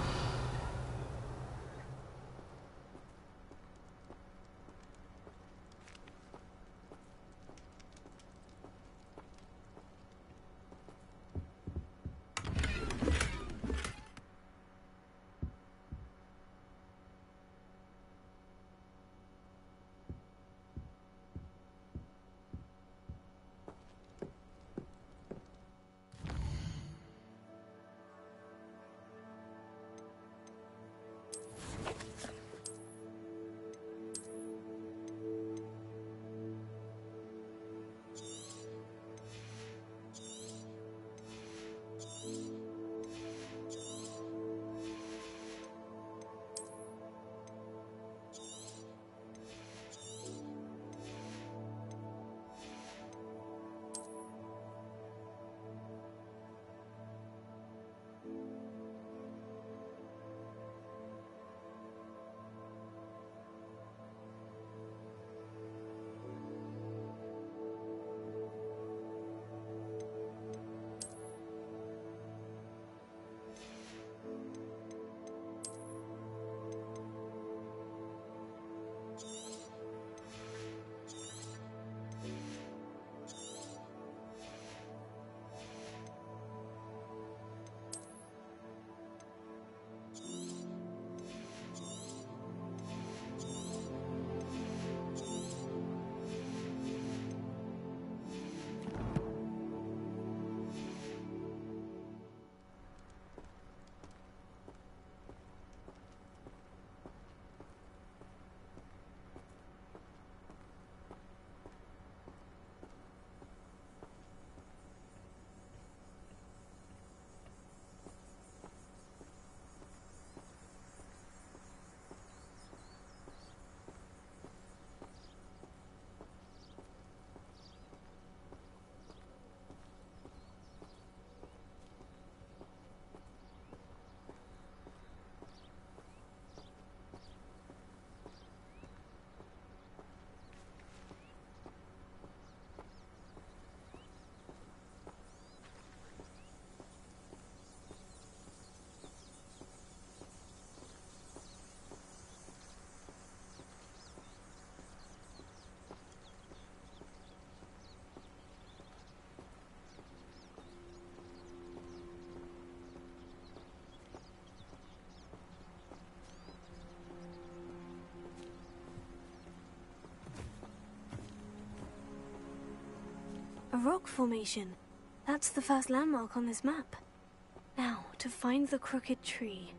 A rock formation. That's the first landmark on this map. Now, to find the crooked tree.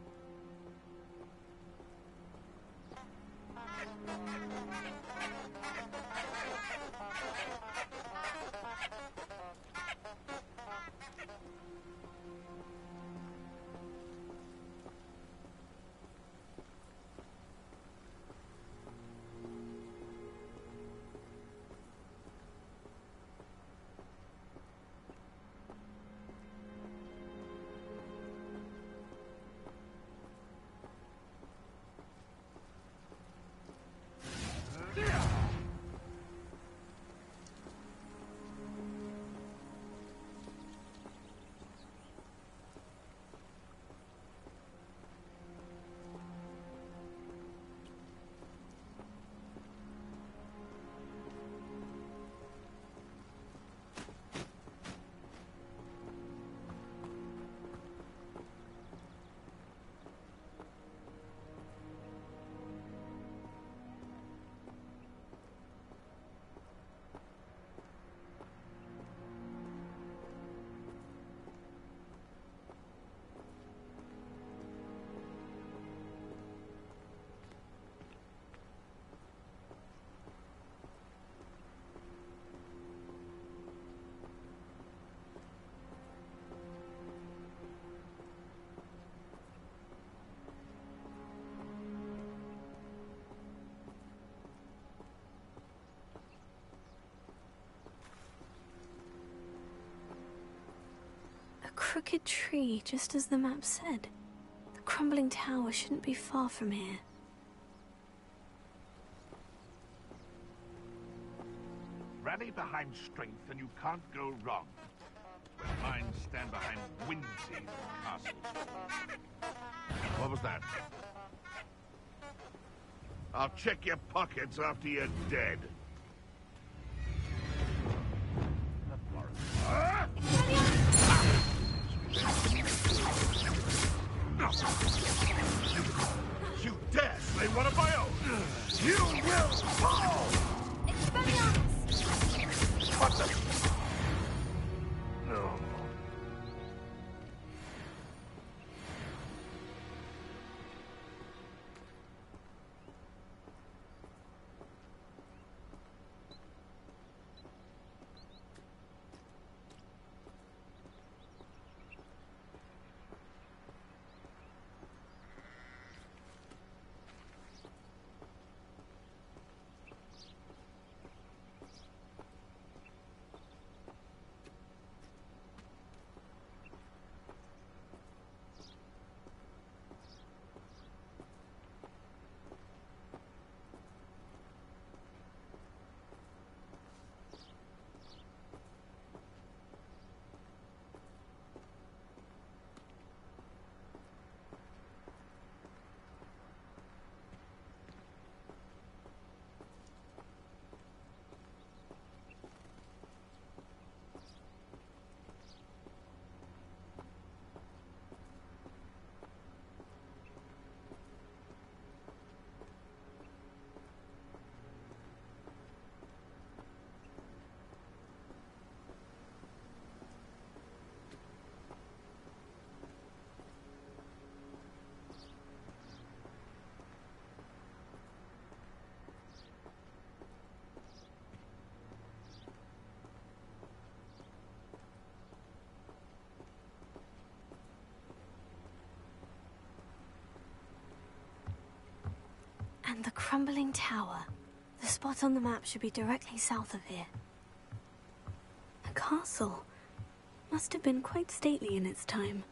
crooked tree, just as the map said. The crumbling tower shouldn't be far from here. Rally behind strength and you can't go wrong. When minds stand behind whimsy and castles. What was that? I'll check your pockets after you're dead. You dare slay one of my own! You will fall! What the? No. And the crumbling tower. The spot on the map should be directly south of here. A castle. Must have been quite stately in its time.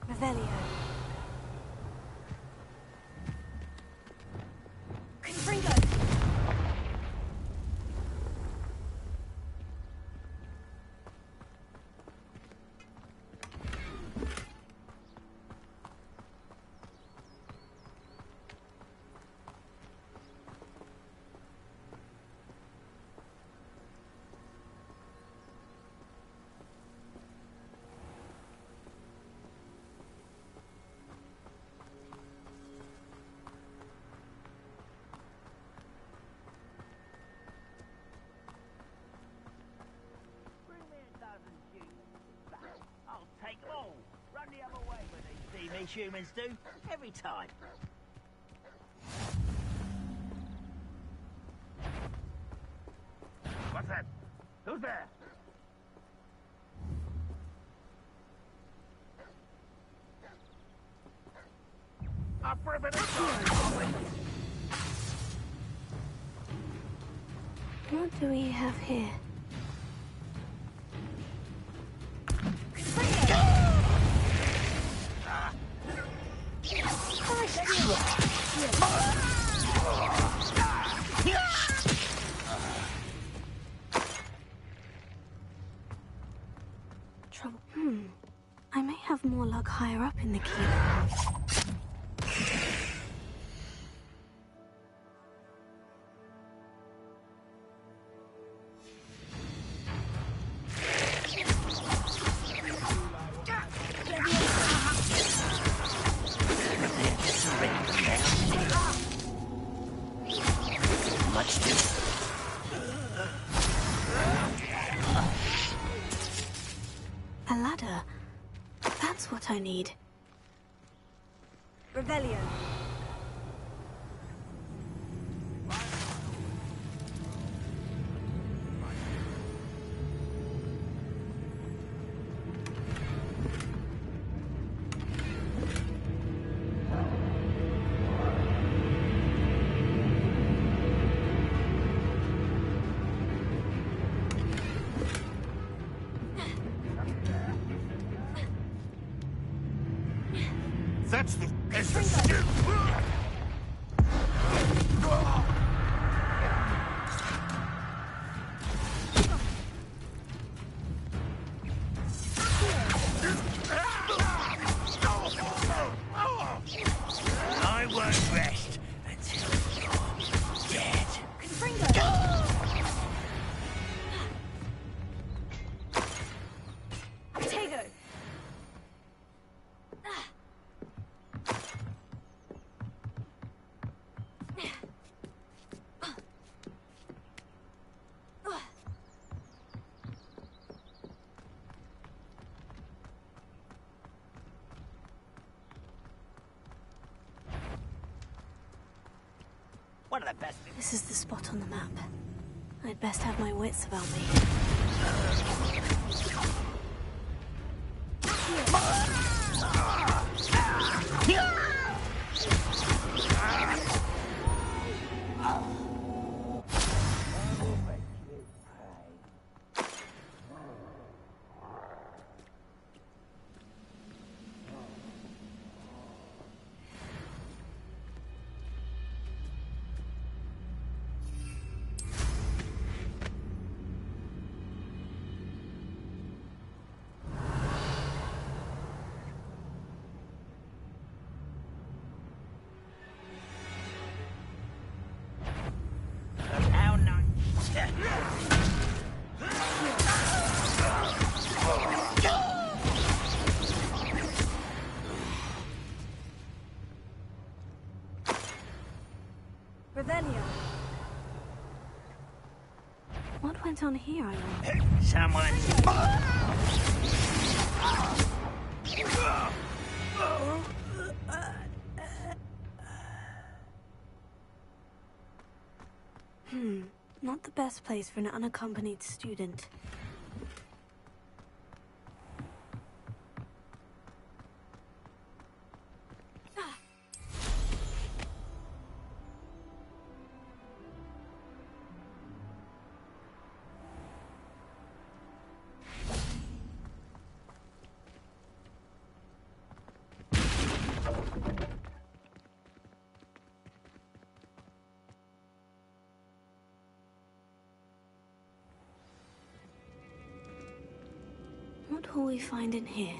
Revelio. Confringo! Take them all. Run the other way when these demons humans do. Every time. What's that? Who's there? Up for a bit of time. What do we have here? Trouble. I may have more luck higher up in the keep. A ladder. That's what I need. Revelio. That's the... It's the... I won't rest until you're dead. Tego! One of the best things. This is the spot on the map. I'd best have my wits about me. How nice. Revelio. What went on here, I wonder? Someone. Not the best place for an unaccompanied student. What will we find in here?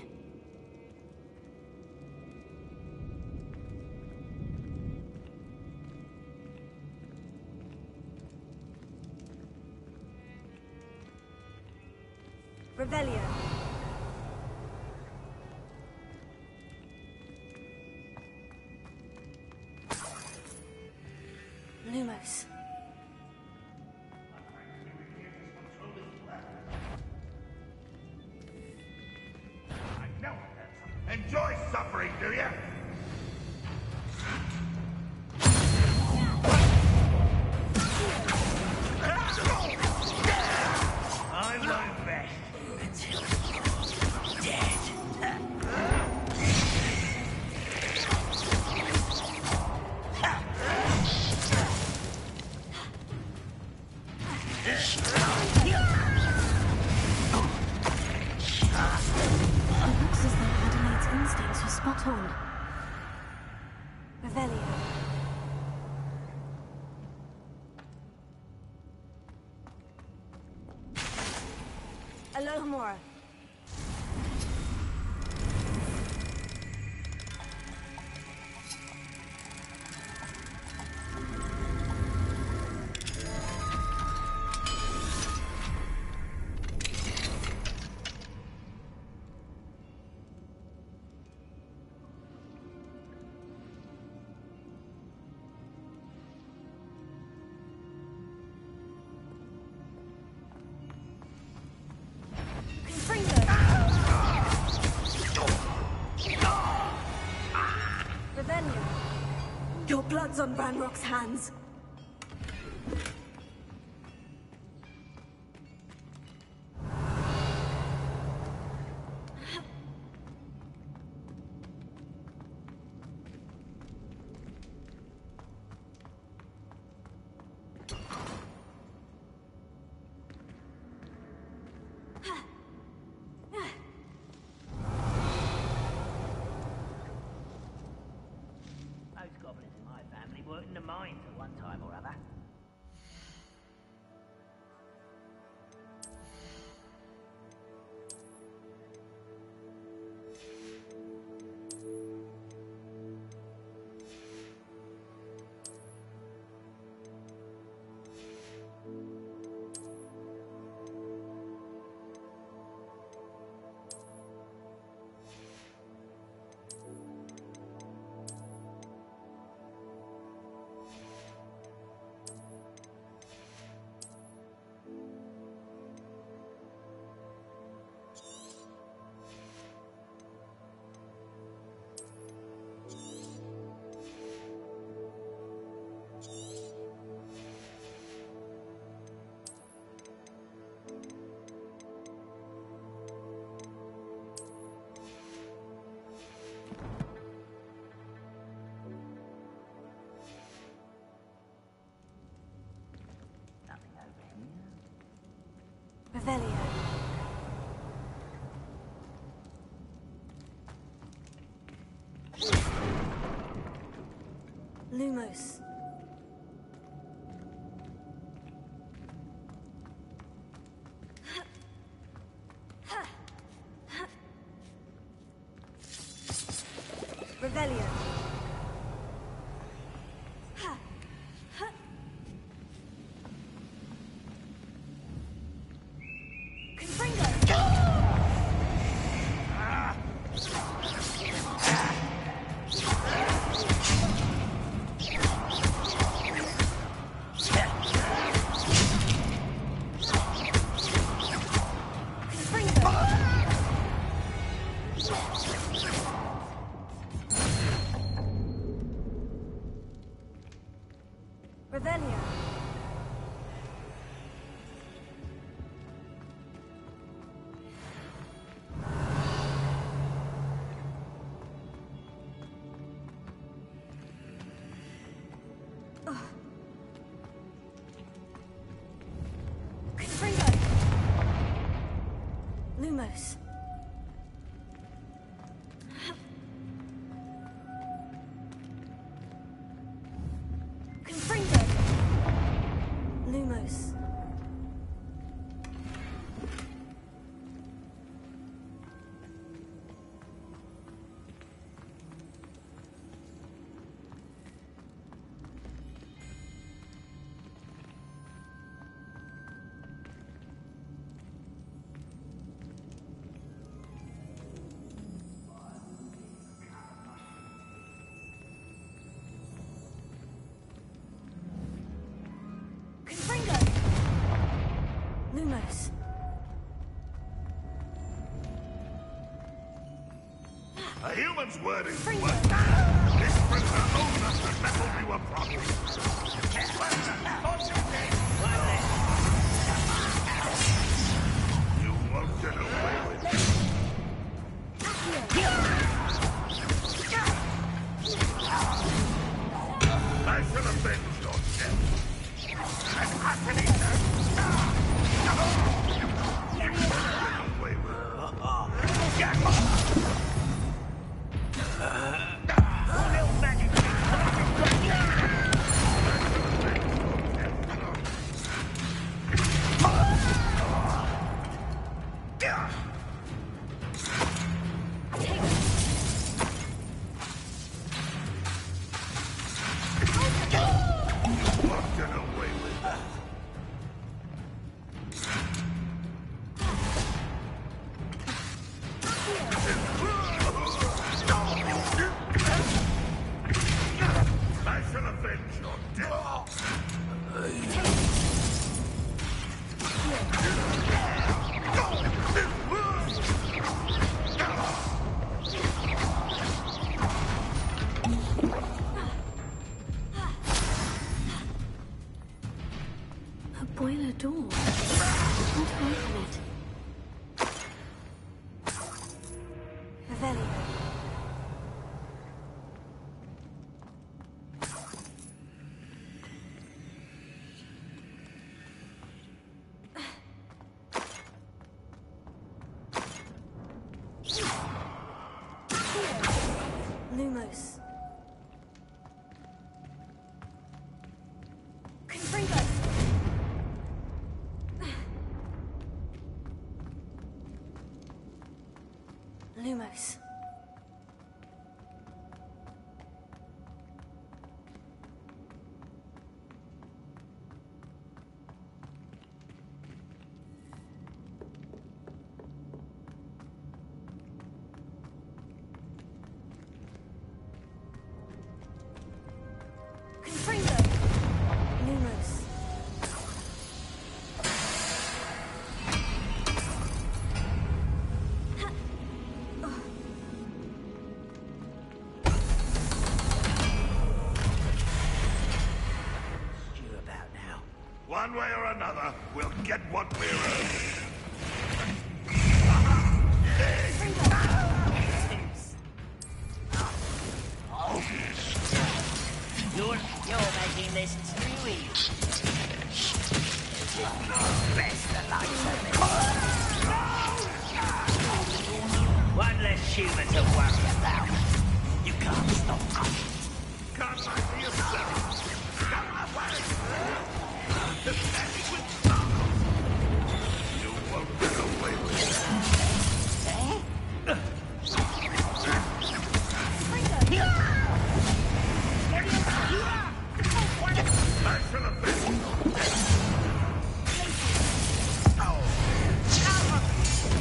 Revelio. Lumos. Enjoy suffering, do you? I won't rest until you're dead. It looks as though Adelaide's instincts were spot on. Revelio. Alohomora. Your blood's on Ranrock's hands. Revelio. Lumos. Revelio. Revelio. Lumos. Confringo. Lumos. Lumos. A human's word is worth. This prisoner owes us the metal we were promised. You won't get away with it. I shall avenge your death. And happily boiler door. What open it? Revelio. Lumos. Confringo. Lumos. Confringo. Lumos. One way or another, we'll get what we're earning. You're making this too easy. Best the lights of it. human to worry about. You can't stop us. Can't lie to yourself. Come my way. The magic with sparkles. You won't get away with that. Special effect.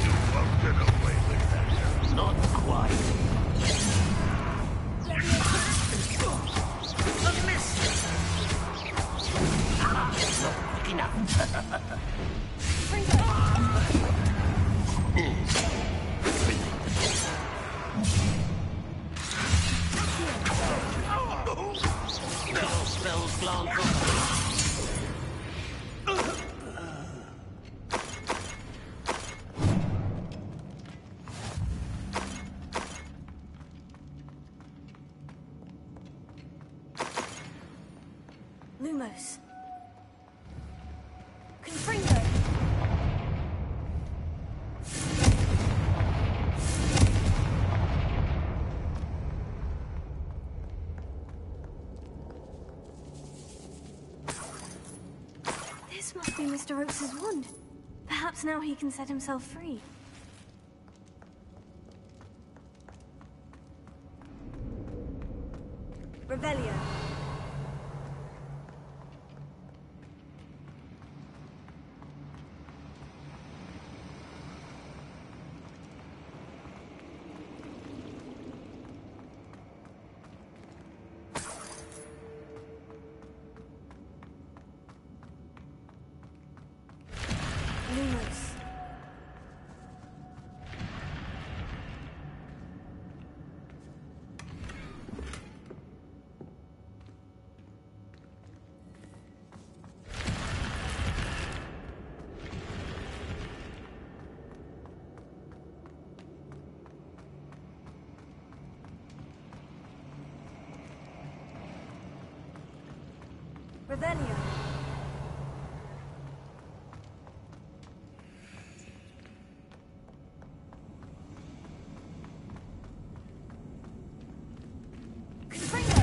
You won't get away with that. Not quite. A miss. Not quick enough. Spells glance off. Lumos. Confringo. This must be Mr. Oakes's wand. Perhaps now he can set himself free. Revelio. Lumos. Revelio. Confringo.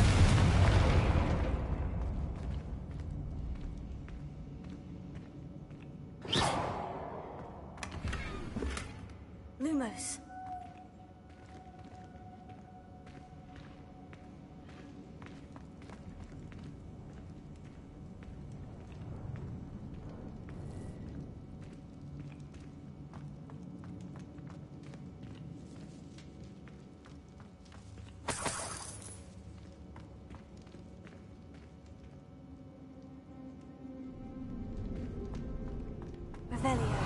Lumos. Revelio.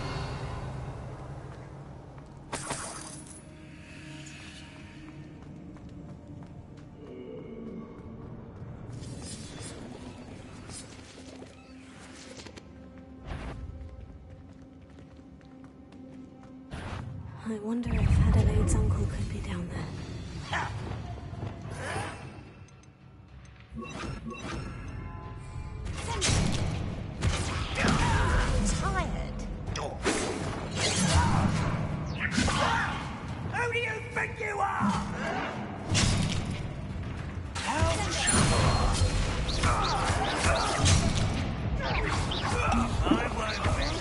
I wonder if Adelaide's uncle could be down there. Tired. Who do you think you are?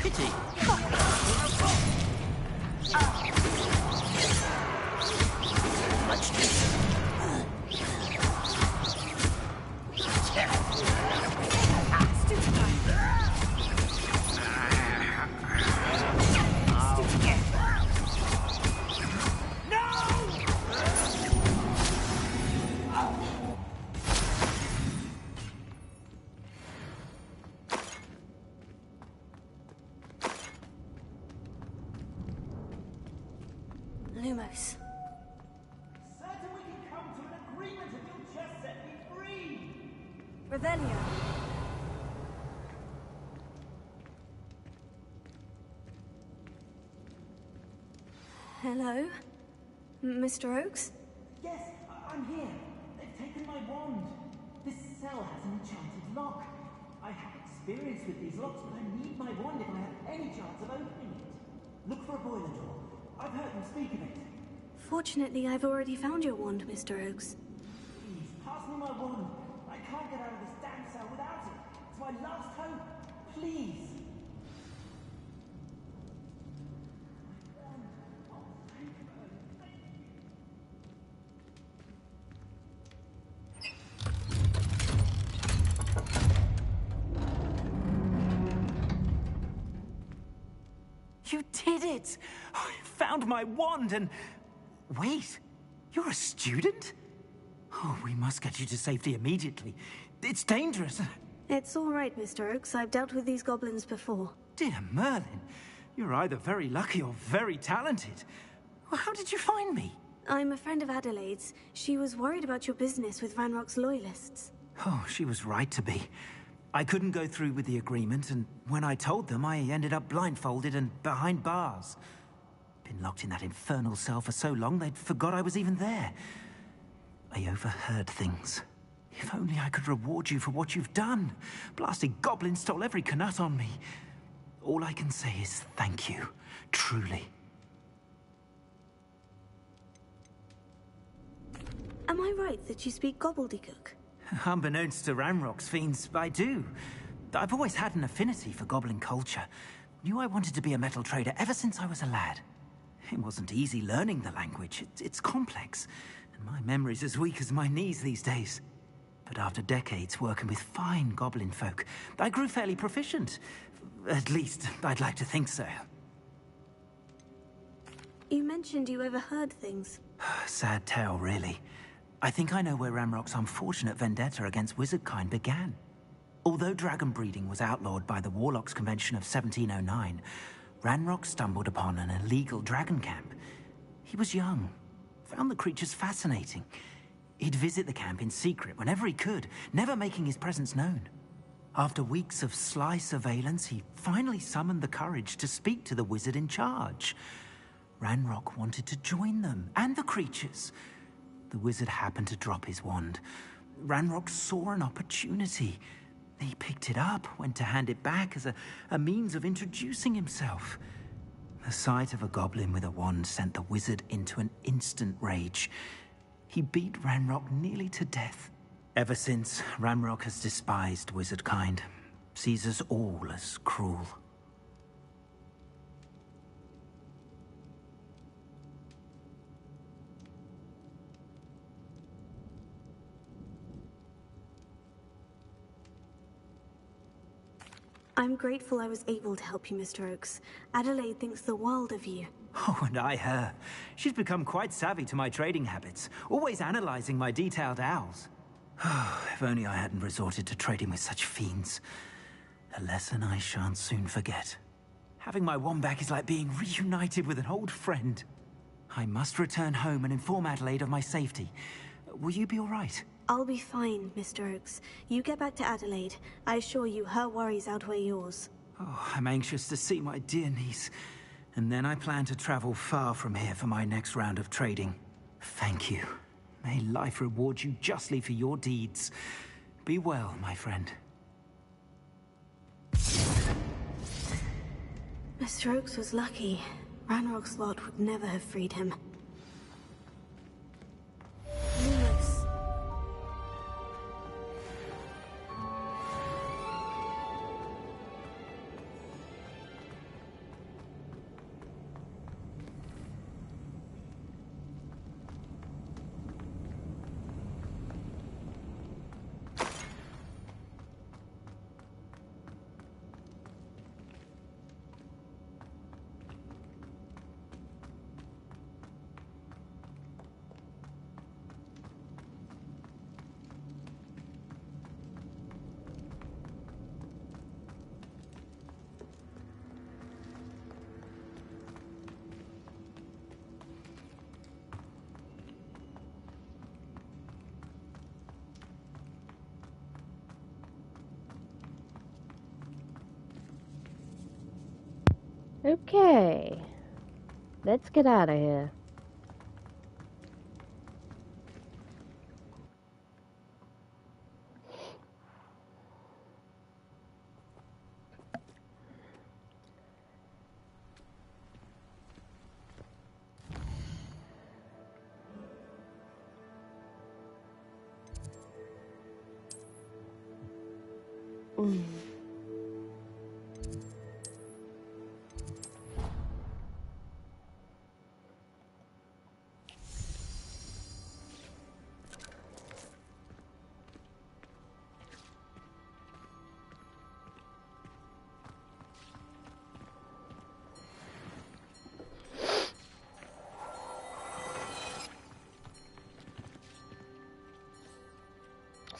Pity. Much Lumos. Certain we can come to an agreement if you'll just set me free. Revelio. Hello? Mr. Oakes? Yes, I'm here. They've taken my wand. This cell has an enchanted lock. I have experience with these locks, but I need my wand if I have any chance of opening it. Look for a boiler door. I've heard them speak of it. Fortunately, I've already found your wand, Mr. Oakes. Please, pass me my wand. I can't get out of this damn cell without it. It's my last hope. Please. You did it! I found my wand and... Wait, you're a student? Oh, we must get you to safety immediately. It's dangerous. It's all right, Mr. Oakes. I've dealt with these goblins before. Dear Merlin, you're either very lucky or very talented. Well, how did you find me? I'm a friend of Adelaide's. She was worried about your business with Ranrock's loyalists. Oh, she was right to be. I couldn't go through with the agreement, and when I told them, I ended up blindfolded and behind bars. Been locked in that infernal cell for so long, they'd forgot I was even there. I overheard things. If only I could reward you for what you've done. Blasted goblins stole every Knut on me. All I can say is thank you. Truly. Am I right that you speak gobbledygook? Unbeknownst to Ranrock's fiends, I do. I've always had an affinity for goblin culture. Knew I wanted to be a metal trader ever since I was a lad. It wasn't easy learning the language. It's complex, and my memory's as weak as my knees these days. But after decades working with fine goblin folk, I grew fairly proficient. At least, I'd like to think so. You mentioned you overheard things. Sad tale, really. I think I know where Ranrock's unfortunate vendetta against wizardkind began. Although dragon breeding was outlawed by the Warlocks Convention of 1709, Ranrock stumbled upon an illegal dragon camp. He was young, found the creatures fascinating. He'd visit the camp in secret whenever he could, never making his presence known. After weeks of sly surveillance, he finally summoned the courage to speak to the wizard in charge. Ranrock wanted to join them, and the creatures. The wizard happened to drop his wand. Ranrock saw an opportunity. He picked it up, went to hand it back as a means of introducing himself. The sight of a goblin with a wand sent the wizard into an instant rage. He beat Ranrock nearly to death. Ever since, Ranrock has despised wizardkind, sees us all as cruel. I'm grateful I was able to help you, Mr. Oakes. Adelaide thinks the world of you. Oh, and I her. She's become quite savvy to my trading habits, always analyzing my detailed owls. If only I hadn't resorted to trading with such fiends. A lesson I shan't soon forget. Having my wand back is like being reunited with an old friend. I must return home and inform Adelaide of my safety. Will you be all right? I'll be fine, Mr. Oakes. You get back to Adelaide. I assure you, her worries outweigh yours. Oh, I'm anxious to see my dear niece. And then I plan to travel far from here for my next round of trading. Thank you. May life reward you justly for your deeds. Be well, my friend. Mr. Oakes was lucky. Ranrock's lot would never have freed him. Lumos. Okay, let's get out of here. I was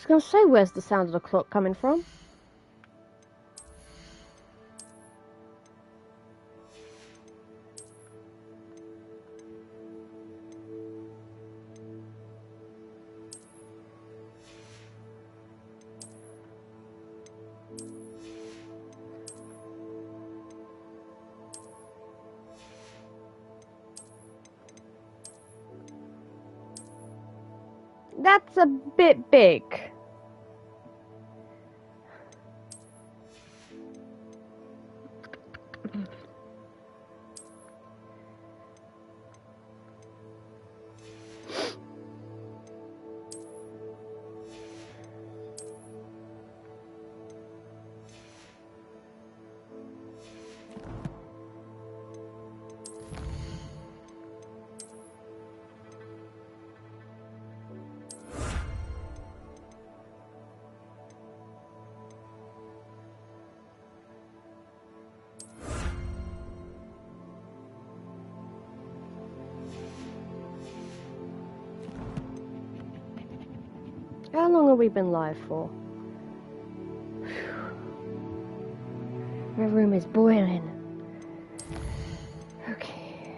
going to say, where's the sound of the clock coming from? That's a bit big. How long have we been live for? My room is boiling. Okay.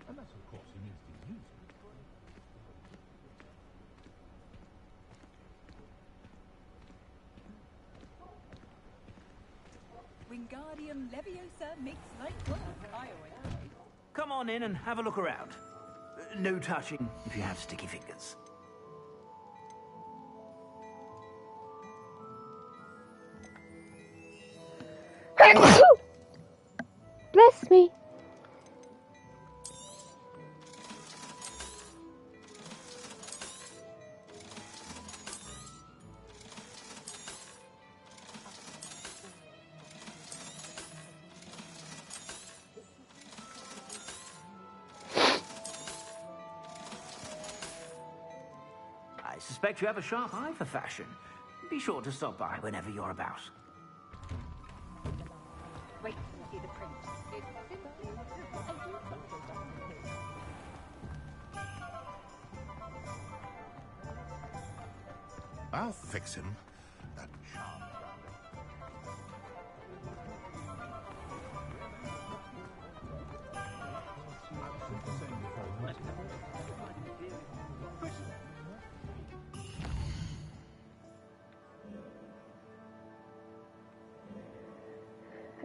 Unless, of course, he means to use it. Wingardium Leviosa makes light work. I always say. Come on in and have a look around. No touching if you have sticky fingers. Bless me. I suspect you have a sharp eye for fashion. Be sure to stop by whenever you're about. Wait till you see the print. I'll fix him. That charm.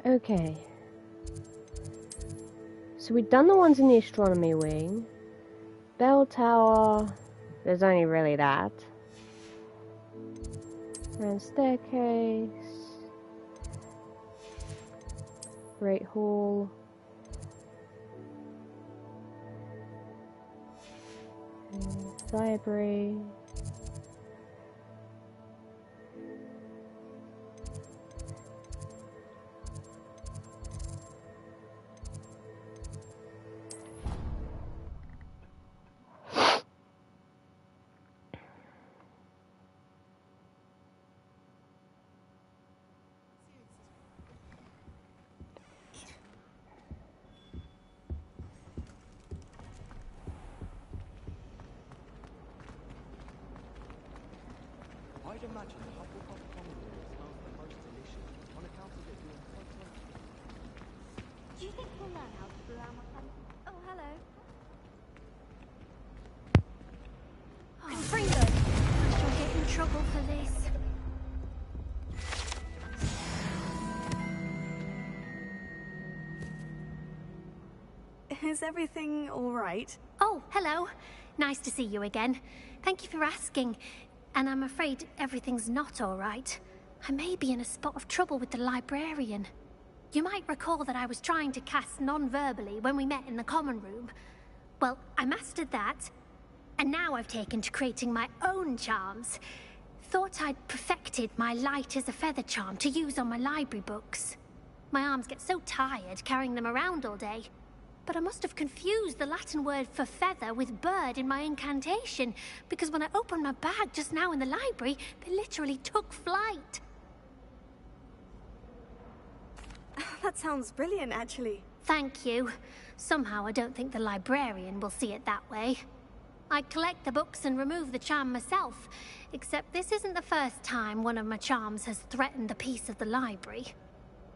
Okay. So we've done the ones in the astronomy wing. Bell tower, there's only really that. Grand staircase. Great hall. Library. I'd imagine Hufflepuff Commodore smells the most delicious on account of it being so close. Do you think we'll learn how to brew our muffin? Oh, hello. Gryffindor! I shall get in trouble for this. Is everything all right? Oh, hello. Nice to see you again. Thank you for asking. And I'm afraid everything's not all right. I may be in a spot of trouble with the librarian. You might recall that I was trying to cast non-verbally when we met in the common room. Well, I mastered that, and now I've taken to creating my own charms. Thought I'd perfected my light as a feather charm to use on my library books. My arms get so tired carrying them around all day. But I must have confused the Latin word for feather with bird in my incantation, because when I opened my bag just now in the library, they literally took flight. That sounds brilliant, actually. Thank you. Somehow I don't think the librarian will see it that way. I collect the books and remove the charm myself, except this isn't the first time one of my charms has threatened the peace of the library.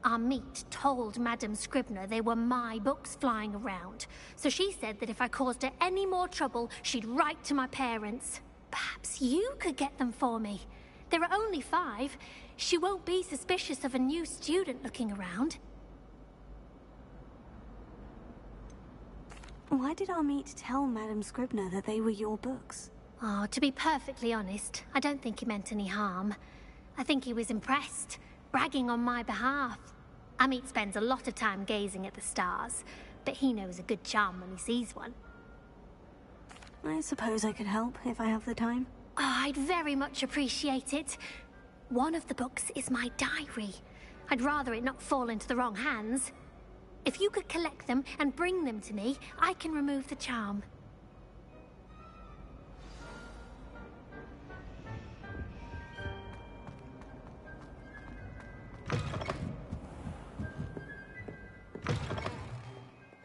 Our meet told Madame Scribner they were my books flying around, so she said that if I caused her any more trouble, she'd write to my parents. Perhaps you could get them for me. There are only 5. She won't be suspicious of a new student looking around. Why did our meet tell Madame Scribner that they were your books? Oh, to be perfectly honest, I don't think he meant any harm. I think he was impressed, bragging on my behalf. Amit spends a lot of time gazing at the stars, but he knows a good charm when he sees one. I suppose I could help if I have the time. Oh, I'd very much appreciate it. One of the books is my diary. I'd rather it not fall into the wrong hands. If you could collect them and bring them to me, I can remove the charm.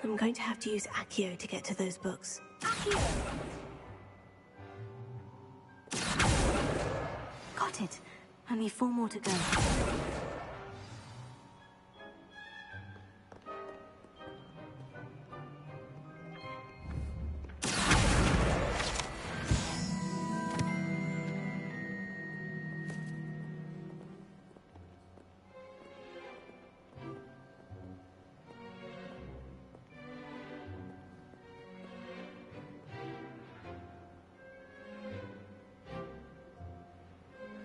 I'm going to have to use Accio to get to those books. Got it. Only 4 more to go.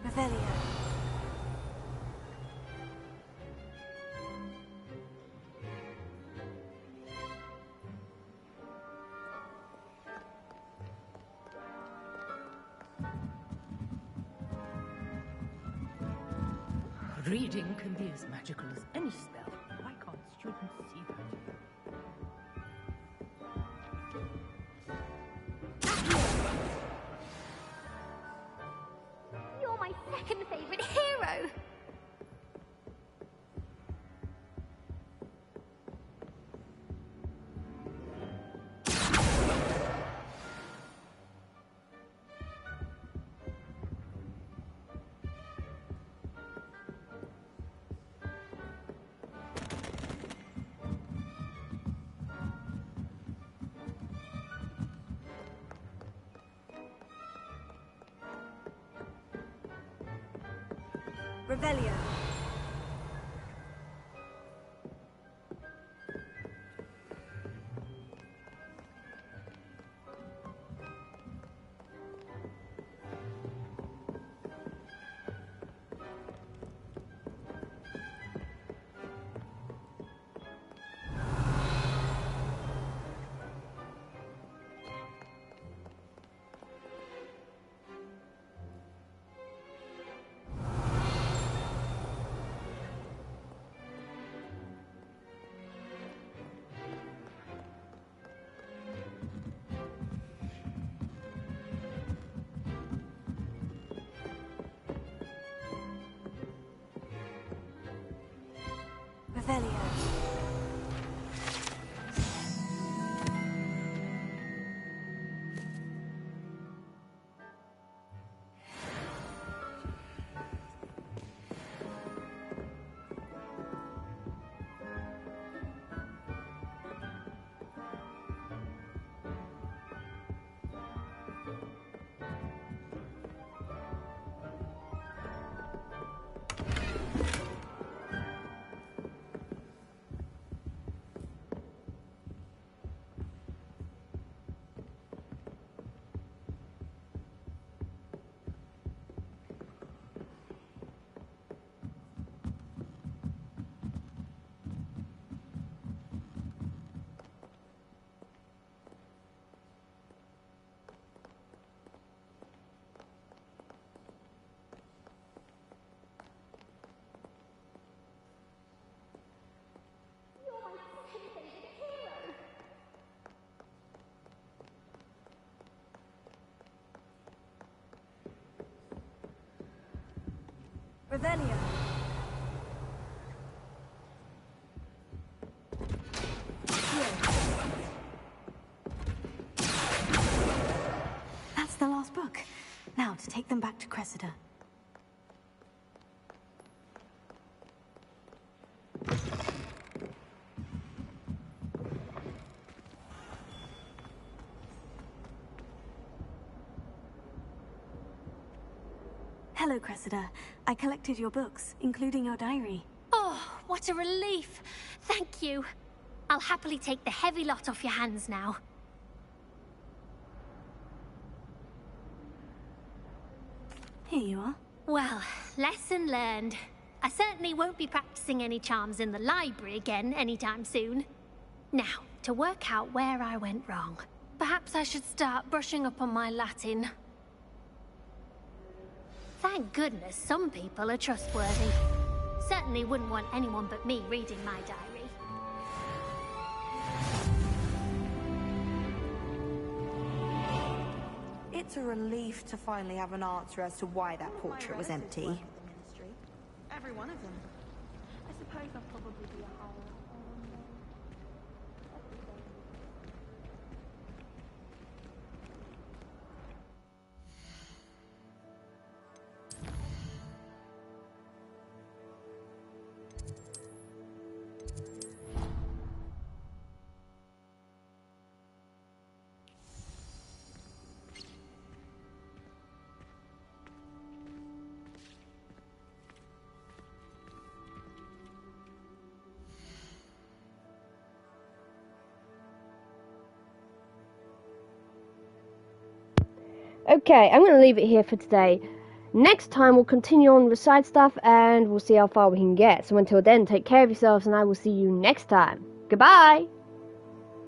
Revelio. Reading can be as magical as any spell. Why can't students see that? You're my second favorite hero. Revelio. Revelio. Revelio. That's the last book. Now to take them back to Cressida. Hello, Cressida. I collected your books, including your diary. Oh, what a relief. Thank you. I'll happily take the heavy lot off your hands now. Here you are. Well, lesson learned. I certainly won't be practicing any charms in the library again anytime soon. Now, to work out where I went wrong. Perhaps I should start brushing up on my Latin. Thank goodness some people are trustworthy. Certainly wouldn't want anyone but me reading my diary. It's a relief to finally have an answer as to why that portrait was empty. Every one of them. I suppose I'll probably be a whole. Okay, I'm going to leave it here for today. Next time we'll continue on with side stuff and we'll see how far we can get. So until then, take care of yourselves and I will see you next time. Goodbye!